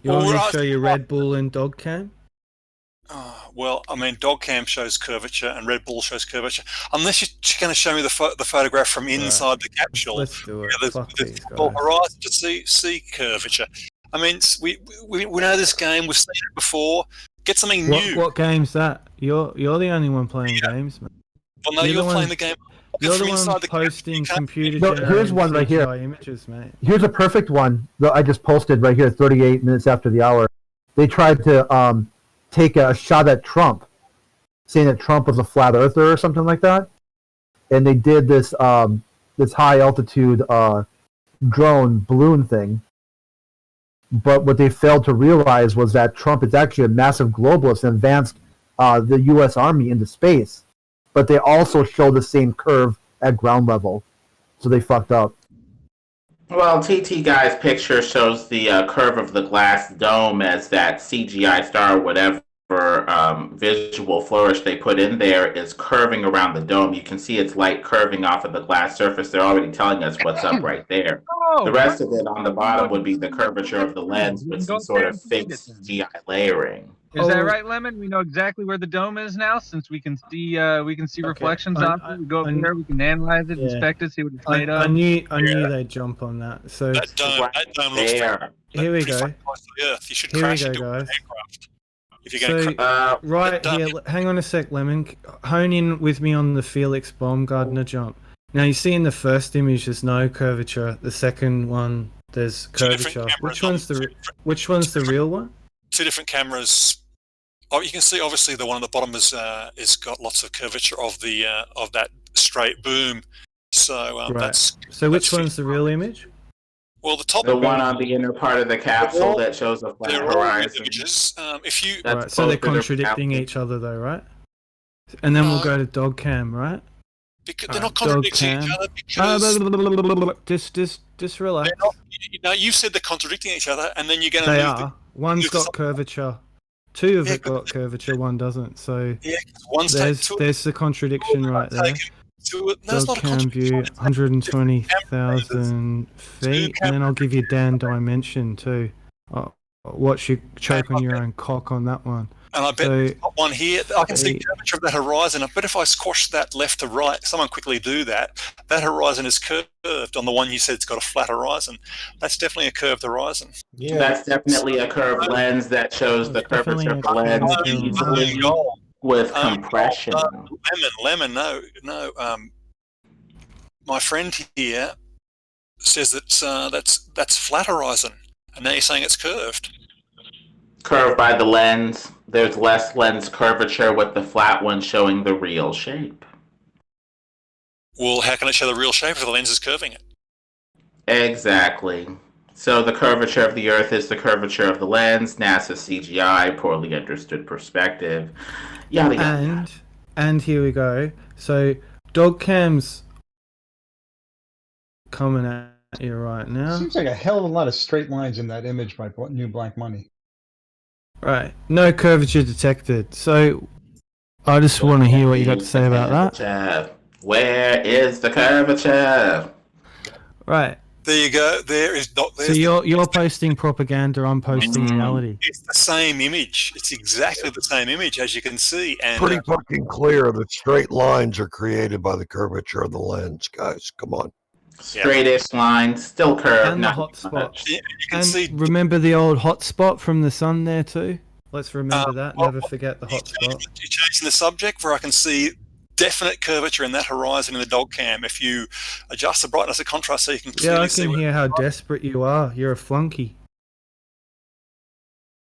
You want me to show you Red Bull and Dog Cam? Well, I mean, Dog Cam shows curvature and Red Bull shows curvature. Unless you're going to show me the photograph from inside the capsule. Let's do it. Fuck these guys. Horizon to see curvature. I mean, we know this game. We've seen it before. Get something new. What game's that? You're the only one playing games, man. Well, no, you're playing the game. You're the one posting computer here's one right here. Images, mate. Here's a perfect one that I just posted right here, 38 minutes after the hour. They tried to take a shot at Trump, saying that Trump was a flat earther or something like that. And they did this this high altitude drone balloon thing. But what they failed to realize was that Trump is actually a massive globalist and advanced the U.S. Army into space. But they also show the same curve at ground level. So they fucked up. Well, TT Guy's picture shows the curve of the glass dome as that CGI star or whatever visual flourish they put in there is curving around the dome. You can see its light curving off of the glass surface. They're already telling us what's up right there. The rest of it on the bottom would be the curvature of the lens with some sort of fake CGI layering. Is that right, Lemon? We know exactly where the dome is now, since we can see reflections off it. We go up there, we can analyze it, inspect it, see what it's made of. I knew they'd jump on that. So that dome looks here we go. You should crash into guys. an aircraft. If you're going to right here, hang on a sec, Lemon. Hone in with me on the Felix Baumgartner jump. Now you see in the first image there's no curvature. The second one there's curvature. Which one's the real one? Two different cameras. Oh, you can see obviously the one at the bottom is got lots of curvature of the of that straight boom. So that's. So which one's the real image? Well, the one on the inner part of the capsule that shows a flat horizon. Images. If you right, so they're contradicting each other though, right? And then we'll go to Dog Cam, right? Because they're not contradicting each other. Because just relax. You said they're contradicting each other, and then you're going to. They are. One's got curvature. Two of it got curvature. One doesn't. So there's the contradiction right there. Dog Cam view, 120,000 feet, and then I'll give you Dan dimension too. Oh, watch you choke on your own cock on that one. And I bet there's not one here. I can see curvature of that horizon. I bet if I squash that left to right, someone quickly do that. That horizon is curved on the one you said it's got a flat horizon. That's definitely a curved horizon. Yeah, that's definitely a curved lens that shows the curvature of the lens easily with compression. Lemon, no. My friend here says that's flat horizon, and now you're saying it's curved. Curved by the lens. There's less lens curvature with the flat one showing the real shape. Well, how can it show the real shape if the lens is curving it? Exactly. So the curvature of the Earth is the curvature of the lens. NASA CGI, poorly understood perspective. Yada yada. And here we go. So dog cams coming at you right now. Seems like a hell of a lot of straight lines in that image by New Blank Money. Right, no curvature detected. So, I just want to hear what you got to say about that. Where is the curvature? Right. There you go. There is not. So you're posting propaganda. I'm posting reality. It's the same image. It's exactly the same image, as you can see. And pretty fucking clear that straight lines are created by the curvature of the lens, guys. Come on. Straightish lines, still curved. And the hot spot. Remember the old hot spot from the sun there too? Let's remember that. Never forget the hot spot. You're changing the subject where I can see definite curvature in that horizon in the dog cam. If you adjust the brightness of contrast so you can clearly see. Yeah, I can hear how desperate you are. You're a flunky.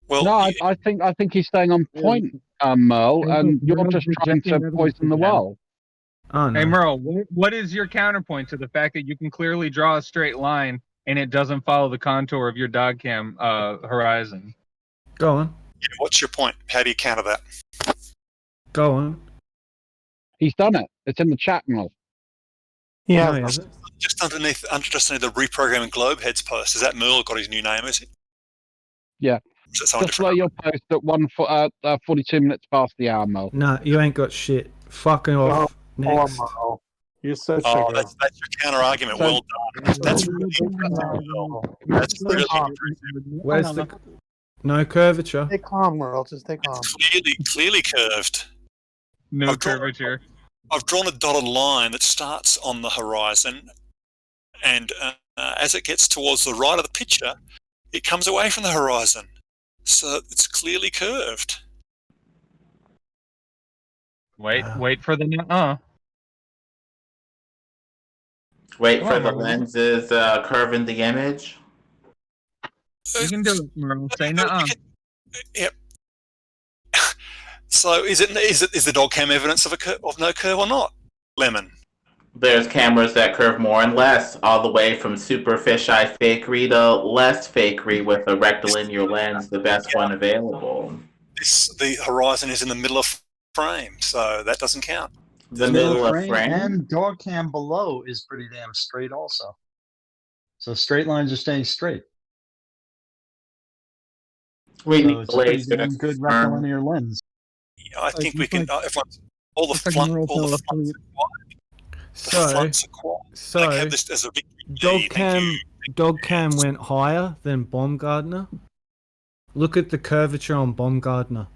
Well, no, I think he's staying on point, Merle, and you're just trying to poison the well. Oh, no. Hey Merle, what is your counterpoint to the fact that you can clearly draw a straight line and it doesn't follow the contour of your dog cam horizon? Go on. Yeah, what's your point? How do you counter that? Go on. He's done it. It's in the chat, Merle. Yeah. No, just underneath the reprogramming Globeheads post. Is that Merle got his new name? Is it? Yeah. Just like your post at 42 minutes past the hour, Merle. No, you ain't got shit. Fucking off. Next. You're such that's your counter argument. Well done. That's really impressive. That's really impressive. Where's the no curvature? Stay calm, Merle. Just stay calm. Clearly curved. No curvature. I've drawn a dotted line that starts on the horizon, and as it gets towards the right of the picture, it comes away from the horizon. So it's clearly curved. Wait for the Wait for the lenses curving the image. You can do it, Merle. Say nuh-uh. Yep. So is the dog cam evidence of no curve or not? Lemon. There's cameras that curve more and less, all the way from super fisheye fakery to less fakery with a rectilinear lens, the best one available. The horizon is in the middle of frame, so that doesn't count. The middle of frame and dog cam below is pretty damn straight also. So straight lines are staying straight. We need a good rectilinear lens. Yeah, I think we can. All the fronts are quad. So dog cam went higher than Baumgartner. Look at the curvature on Baumgartner.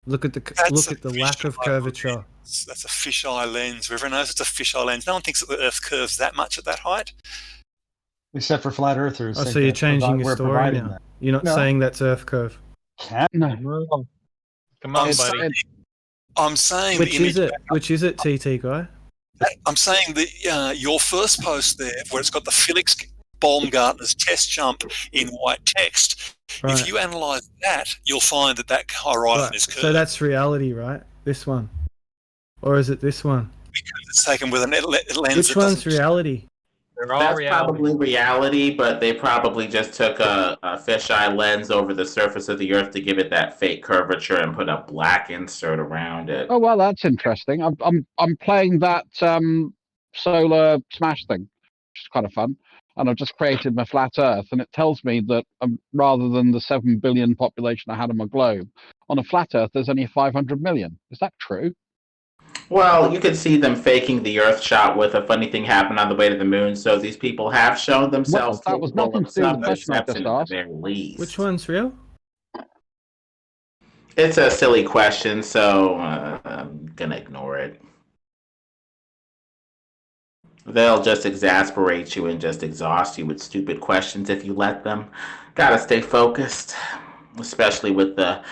Look at the lack of curvature. That's a fisheye lens. Everyone knows it's a fisheye lens. No one thinks that the Earth curves that much at that height. Except for flat earthers. Oh, so you're changing your story now. That. You're not saying that's Earth curve. No. Come on, buddy. I'm saying Which is it, TT guy? I'm saying that your first post there, where it's got the Felix Baumgartner's test jump in white text. Right. If you analyze that, you'll find that horizon is curved. So that's reality, right? This one, or is it this one? Because it's taken with a lens. Which one's reality? That's probably reality, but they probably just took a fisheye lens over the surface of the Earth to give it that fake curvature and put a black insert around it. Oh well, that's interesting. I'm playing that solar smash thing, which is kind of fun, and I've just created my flat Earth, and it tells me that rather than the 7 billion population I had on my globe, on a flat Earth there's only 500 million. Is that true? Well, you could see them faking the Earth shot with a funny thing happened on the way to the moon. So these people have shown themselves. Well, that was nothing to do with the question I just asked. Which one's real? It's a silly question, so I'm gonna ignore it. They'll just exasperate you and just exhaust you with stupid questions if you let them. Gotta stay focused, especially with the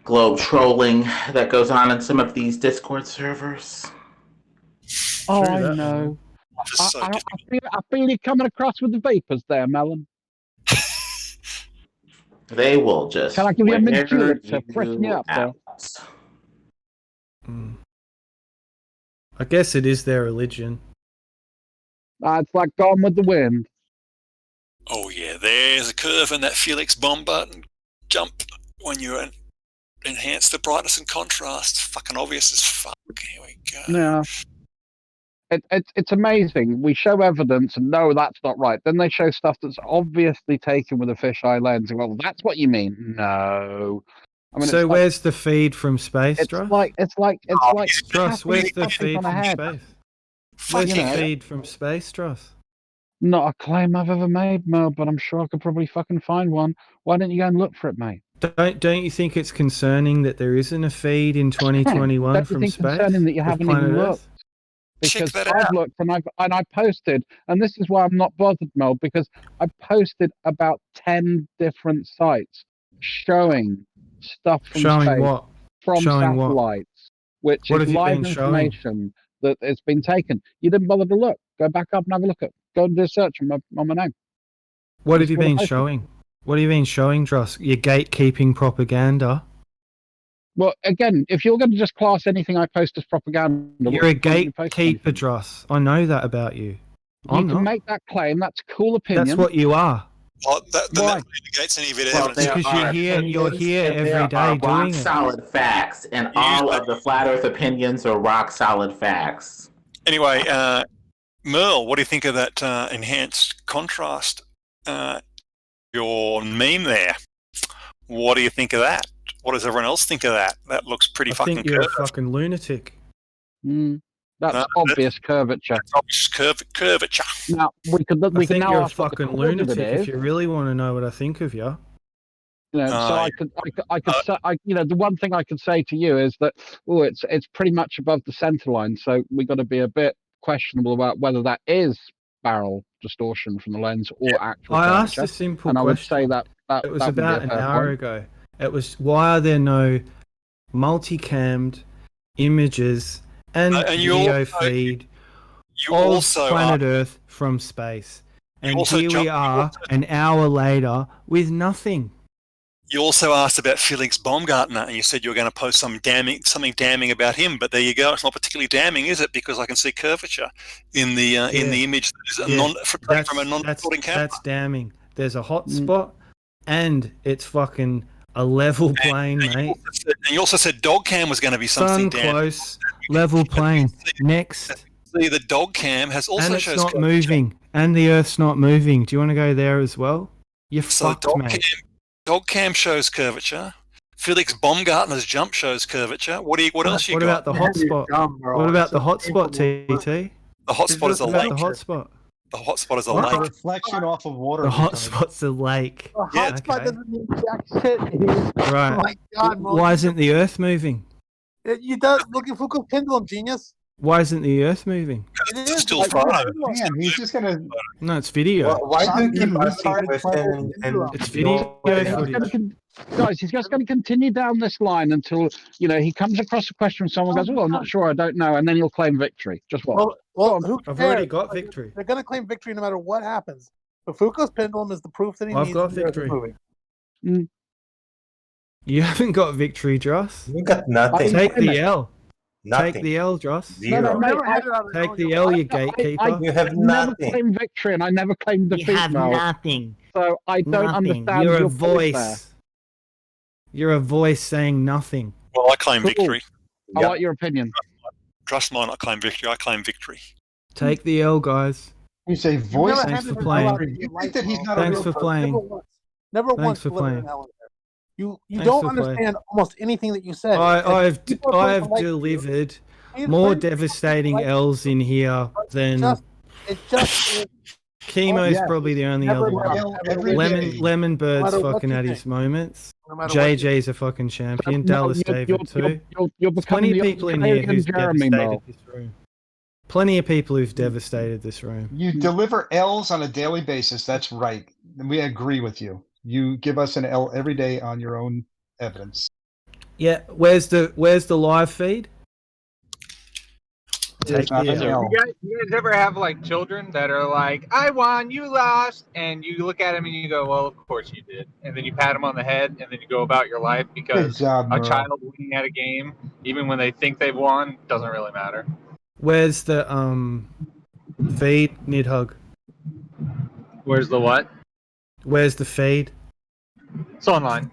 globe trolling that goes on in some of these Discord servers. Oh, I know. I feel you coming across with the vapors there, Melon. They will just. Can I give you a mint julep to freshen you up, though? I guess it is their religion. It's like Gone with the Wind. Oh yeah, there's a curve in that Felix bomb button jump when you enhance the brightness and contrast. Fucking obvious as fuck. Here we go. Yeah. It's amazing. We show evidence and no, that's not right. Then they show stuff that's obviously taken with a fisheye lens. Well, that's what you mean. No. I mean, so where's the feed from space, Dross? It's like Dross, where's the feed from space? Where's the feed from space, Dross? Not a claim I've ever made, Mel, but I'm sure I could probably fucking find one. Why don't you go and look for it, mate? Don't you think it's concerning that there isn't a feed in 2021 from space? Concerning that you haven't even looked? Because I've looked and I posted, and this is why I'm not bothered, Mel, because I posted about 10 different sites showing stuff from space, what? From showing satellites, what? which is live information that has been taken. You didn't bother to look. Go back up and have a look at. Go and do a search on my name. What have you been showing? What have you been showing, Dross? Your gatekeeping propaganda. Well, again, if you're going to just class anything I post as propaganda... You're a gatekeeper, Dross. I know that about you. You can make that claim. That's a cool opinion. That's what you are. Well, that negates any bit of evidence. Because you're here every day doing it. Solid facts, and all of the flat Earth opinions are rock solid facts. Anyway, Merle, what do you think of that enhanced contrast? Your meme there. What do you think of that? What does everyone else think of that? That looks pretty fucking I think you're a fucking lunatic. That's obvious curvature. That's obvious curvature. Now, we can now you're a ask fucking lunatic if you really want to know what I think of you. So I could say, the one thing I could say to you is that, it's pretty much above the center line, so we got to be a bit questionable about whether that is barrel distortion from the lens or actual. I asked a simple question. I would say that it was about an hour ago. It was, why are there no multicammed images and video feed of planet Earth from space? And here we are an hour later with nothing. You also asked about Felix Baumgartner, and you said you were going to post something damning about him. But there you go. It's not particularly damning, is it? Because I can see curvature in the image that is from a non-recording camera. That's damning. There's a hot spot, and it's fucking a level plane, mate. And you also said dog cam was going to be something damning. Close, level plane. Next. See, the dog cam has also and it's not moving, and the Earth's not moving. Do you want to go there as well? You're fucked, mate. Dog cam shows curvature. Felix Baumgartner's jump shows curvature. What else you got? What about the hotspot? What about the hotspot, TT? The hotspot is a lake. The hotspot. The hotspot is a lake. Reflection off of water. The hotspot's a lake. The hotspot doesn't mean jack shit. Right. Oh my God, why isn't the Earth moving? You don't look at Foucault's pendulum, genius. Why isn't the Earth moving? It's still photo. Man, he's just gonna. No, it's video. Well, why do you keep asking questions? It's video footage. Guys, he's just going to continue down this line until he comes across a question. Someone goes, "Well, I'm not sure. I don't know," and then he'll claim victory. Just watch. Well, who cares? I've already got victory. They're going to claim victory no matter what happens. But Foucault's pendulum is the proof that he needs. I've got victory. Mm. You haven't got victory, Dross. You got nothing. Take the L. Nothing. Take the L, Dross. Zero. Take the L, you gatekeeper. You have nothing. Never claimed victory, and I never claimed defeat. You have nothing. So I don't understand. You're your a voice. You're a voice saying nothing. Well, I claim victory. I like your opinion. Trust might not claim victory. I claim victory. Take the L, guys. You say voice. Thanks for playing. Thanks for playing. Never once for playing. You don't understand almost anything that you said. I've delivered more devastating L's in here than Chemo's probably the only other one. Lemon Bird's fucking at his moments. no matter JJ's a fucking champion. Dallas David too. You're There's plenty of people in here who's Jeremy devastated this room. Plenty of people who've devastated this room. You deliver L's on a daily basis. That's right. And we agree with you. You give us an L every day on your own evidence. Yeah, where's the live feed? There's not an L. You guys ever have like children that are like, "I won, you lost," and you look at them and you go, "Well, of course you did," and then you pat them on the head and then you go about your life because job, a Merle. child winning at a game, even when they think they've won, doesn't really matter. Where's the feed, Nidhug? Where's the what? Where's the feed? It's online.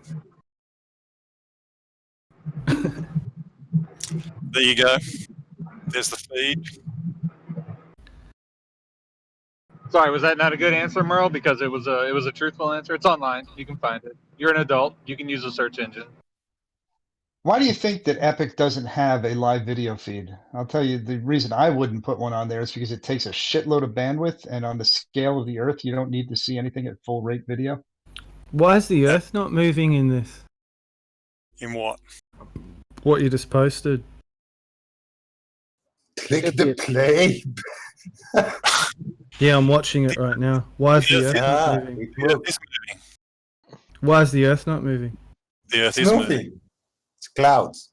There you go. There's the feed. Sorry, was that not a good answer, Merle? Because it was a truthful answer. It's online. You can find it. You're an adult. You can use a search engine. Why do you think that Epic doesn't have a live video feed? I'll tell you the reason I wouldn't put one on there is because it takes a shitload of bandwidth, and on the scale of the Earth, you don't need to see anything at full rate video. Why is the Earth not moving in this? In what? What you just posted. Click the play. Yeah, I'm watching it right now. Why is the Earth not moving? It's moving. Why is the Earth not moving? The Earth is moving. It's clouds.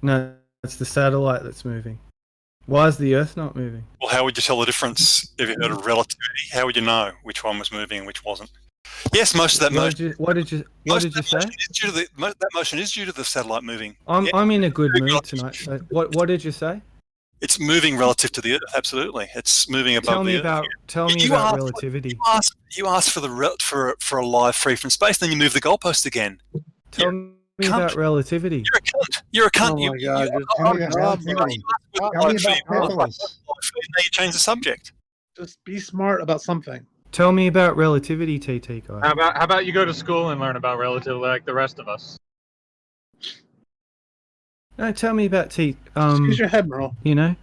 No, it's the satellite that's moving. Why is the Earth not moving? Well, how would you tell the difference if you heard of relativity? How would you know which one was moving and which wasn't? Yes, most of that motion. What did you say? That motion is due to the satellite moving. I'm in a good mood tonight. So what did you say? It's moving relative to the Earth. Absolutely, it's moving above the Earth. Tell me about relativity. You ask for a live free from space, then you move the goalpost again. Tell me about relativity. You're a cunt. You're a cunt. Oh my God! Tell me about paperless. Now you change the subject. Just be smart about something. Tell me about relativity, TT guy. How about you go to school and learn about relativity like the rest of us? No, tell me about Use your head, Merle. You know,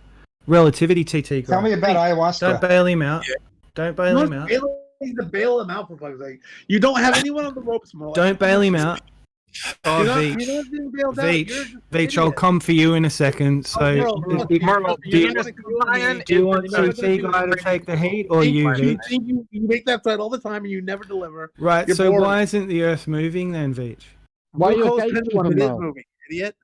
relativity, TT guy. Tell me about ayahuasca. Don't bail him out. Yeah. Don't bail him out. To bail him out for fuck's sake. You don't have anyone on the ropes, Merle. Don't bail him out. Oh, Veach, I'll come for you in a second. So, Merle, do you want TT guy to take the heat, or you, Veach? You make that threat all the time, and you never deliver. Right. You're so boring. why isn't the Earth moving then, Veach? Why are you Pendulum is moving, idiot?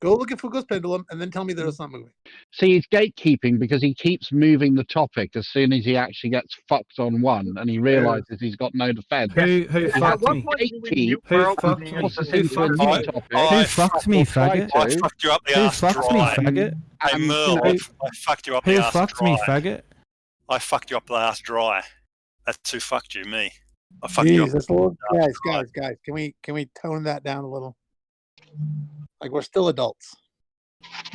Go look at Foucault's pendulum and then tell me that it's not moving. See, he's gatekeeping because he keeps moving the topic as soon as he actually gets fucked on one and he realizes he's got no defense. Who fucked me? Who fucked me? Who fucked me, faggot? I fucked you up the ass dry. Who fucked me, faggot? Hey, Merle, I fucked you up the Who ass fucked dry. me, faggot? I fucked you up the ass dry. That's who fucked you, me. I fucked you up. That's a little, guys, can we tone that down a little? Like, we're still adults.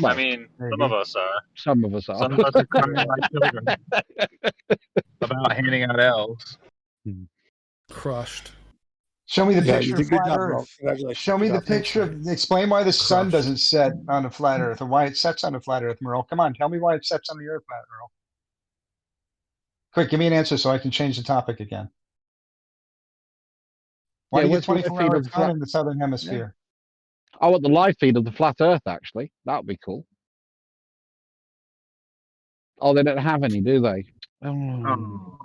I mean, some of us are. Some of us are. Some of us are crying like children about handing out L's. Crushed. Show me the Yeah, picture you did of a good flat job, Earth. Merle. Congratulations. Show me the picture. Explain why the sun doesn't set on a flat Earth, or why it sets on a flat Earth, Merle. Come on, tell me why it sets on the Earth, flat Merle. Quick, give me an answer so I can change the topic again. Why do you get 24 hours sun in the southern hemisphere? I want the live feed of the flat Earth, actually. That would be cool. Oh, they don't have any, do they? Oh.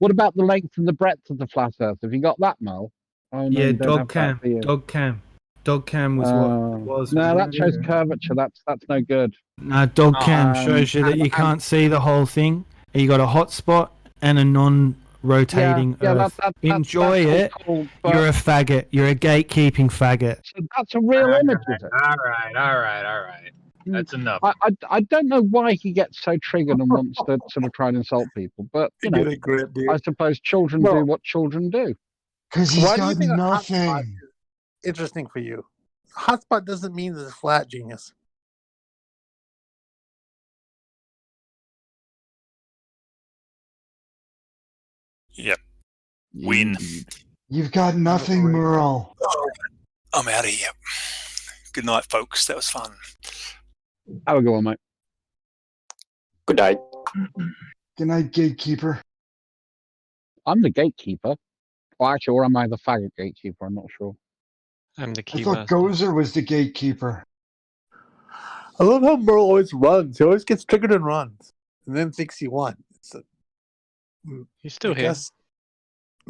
What about the length and the breadth of the flat Earth? Have you got that, Mel? Oh, no, Yeah, dog cam. Dog cam was what it was. No, that shows curvature. That's no good. No, dog cam shows you that you can't see the whole thing. You got a hot spot and a non-rotating Earth. Enjoy it. Cool, you're a faggot. You're a gatekeeping faggot. So that's a real image, is it? All right. That's enough. I don't know why he gets so triggered and wants to sort of try and insult people, but you know, I suppose children do what children do. Because he's got nothing. Interesting for you. Hotspot doesn't mean that it's flat, genius. Yep. Win. You've got nothing, Merle. I'm out of here. Good night, folks. That was fun. Have a good one, mate. Good night. Good night, gatekeeper. I'm the gatekeeper. Well, actually, or am I the faggot gatekeeper? I'm not sure. I'm the I key thought master. Gozer was the gatekeeper. I love how Merle always runs. He always gets triggered and runs, and then thinks he won. He's still here.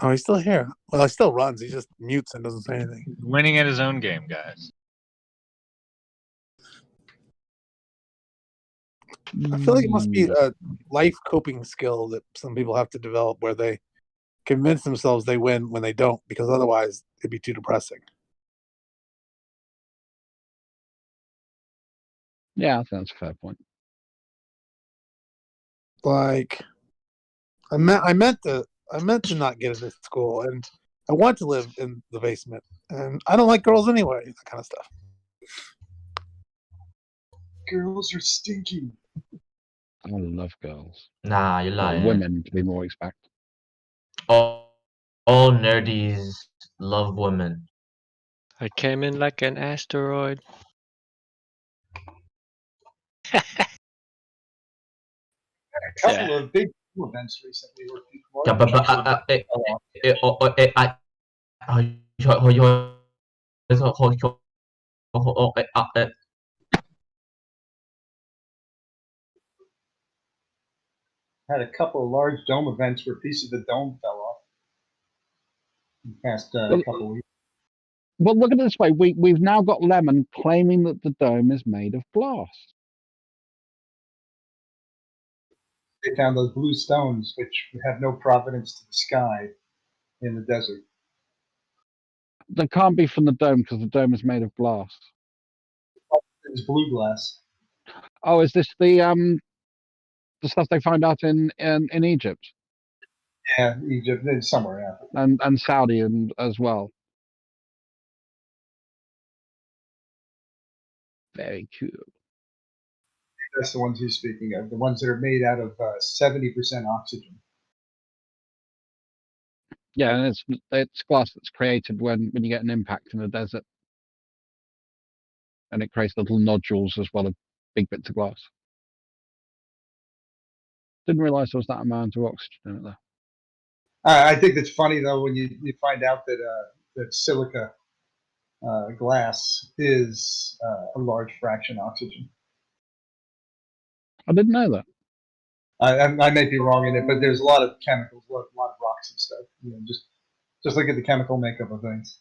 No, he's still here. Well, he still runs. He just mutes and doesn't say anything. He's winning at his own game, guys. I feel like it must be a life coping skill that some people have to develop, where they convince themselves they win when they don't, because otherwise it'd be too depressing. Yeah, I think that's a fair point. Like, I meant to not get into school, and I want to live in the basement, and I don't like girls anyway. That kind of stuff. Girls are stinky. I love girls. Nah, you're lying. Women, to be more exact. All nerdies love women. I came in like an asteroid. A couple of big events recently where people had a couple of large dome events where pieces of the dome fell off in the past couple of weeks. Well, look at it this way. We've now got Lemon claiming that the dome is made of glass. They found those blue stones, which have no provenance to the sky in the desert. They can't be from the dome because the dome is made of glass. It's blue glass. Oh, is this the stuff they find out in Egypt? Yeah, Egypt, somewhere, yeah. And Saudi as well. Very cool. That's the ones he's speaking of. The ones that are made out of 70% oxygen. Yeah, and it's glass that's created when you get an impact in the desert, and it creates little nodules as well as big bits of glass. Didn't realise there was that amount of oxygen in it there. I think that's funny though when you find out that that silica glass is a large fraction oxygen. I didn't know that. I may be wrong in it, but there's a lot of chemicals, a lot of rocks and stuff. You know, just look at the chemical makeup of things.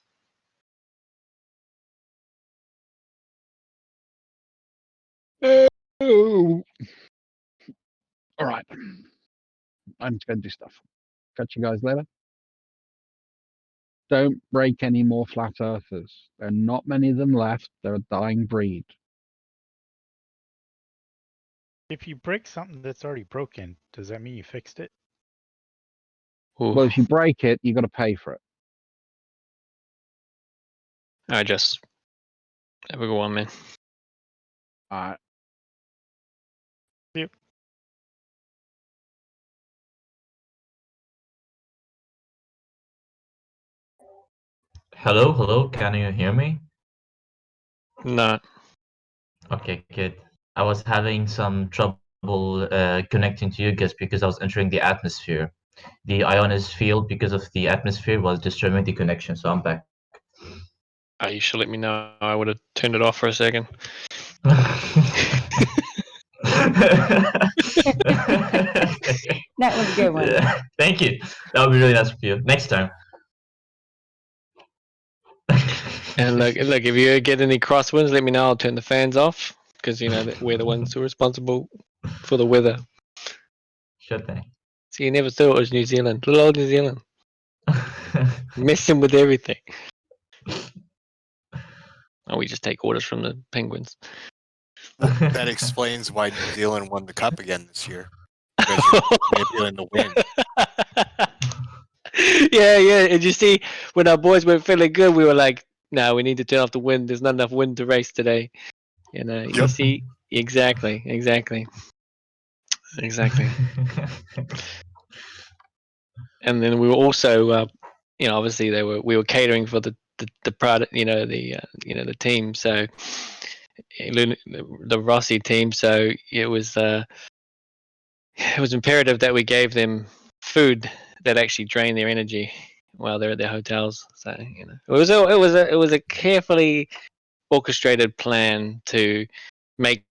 Oh. All right. I'm just going to do stuff. Catch you guys later. Don't break any more flat earthers. There are not many of them left. They're a dying breed. If you break something that's already broken, does that mean you fixed it? Well, if you break it, you got to pay for it. I just have a go on, man. All right. Yep. Hello, can you hear me? No. Okay, good. I was having some trouble connecting to you guys because I was entering the atmosphere. The ionosphere, because of the atmosphere, was disturbing the connection, so I'm back. Oh, you should let me know. I would have turned it off for a second. That was a good one. Thank you. That would be really nice for you. Next time. And look, if you get any crosswinds, let me know. I'll turn the fans off because you know we're the ones who are responsible for the weather. Sure thing. See, you never thought it was New Zealand. Little old New Zealand. Messing with everything. Oh, we just take orders from the Penguins. That explains why New Zealand won the cup again this year. Because you're manipulating the wind. Yeah. And you see, when our boys weren't feeling good, we were like, "No, we need to turn off the wind. There's not enough wind to race today." You know, you see, exactly. And then we were also, obviously we were catering for the product, the team. So the Rossi team. So it was imperative that we gave them food that actually drained their energy while they're at their hotels. So it was a carefully orchestrated plan to make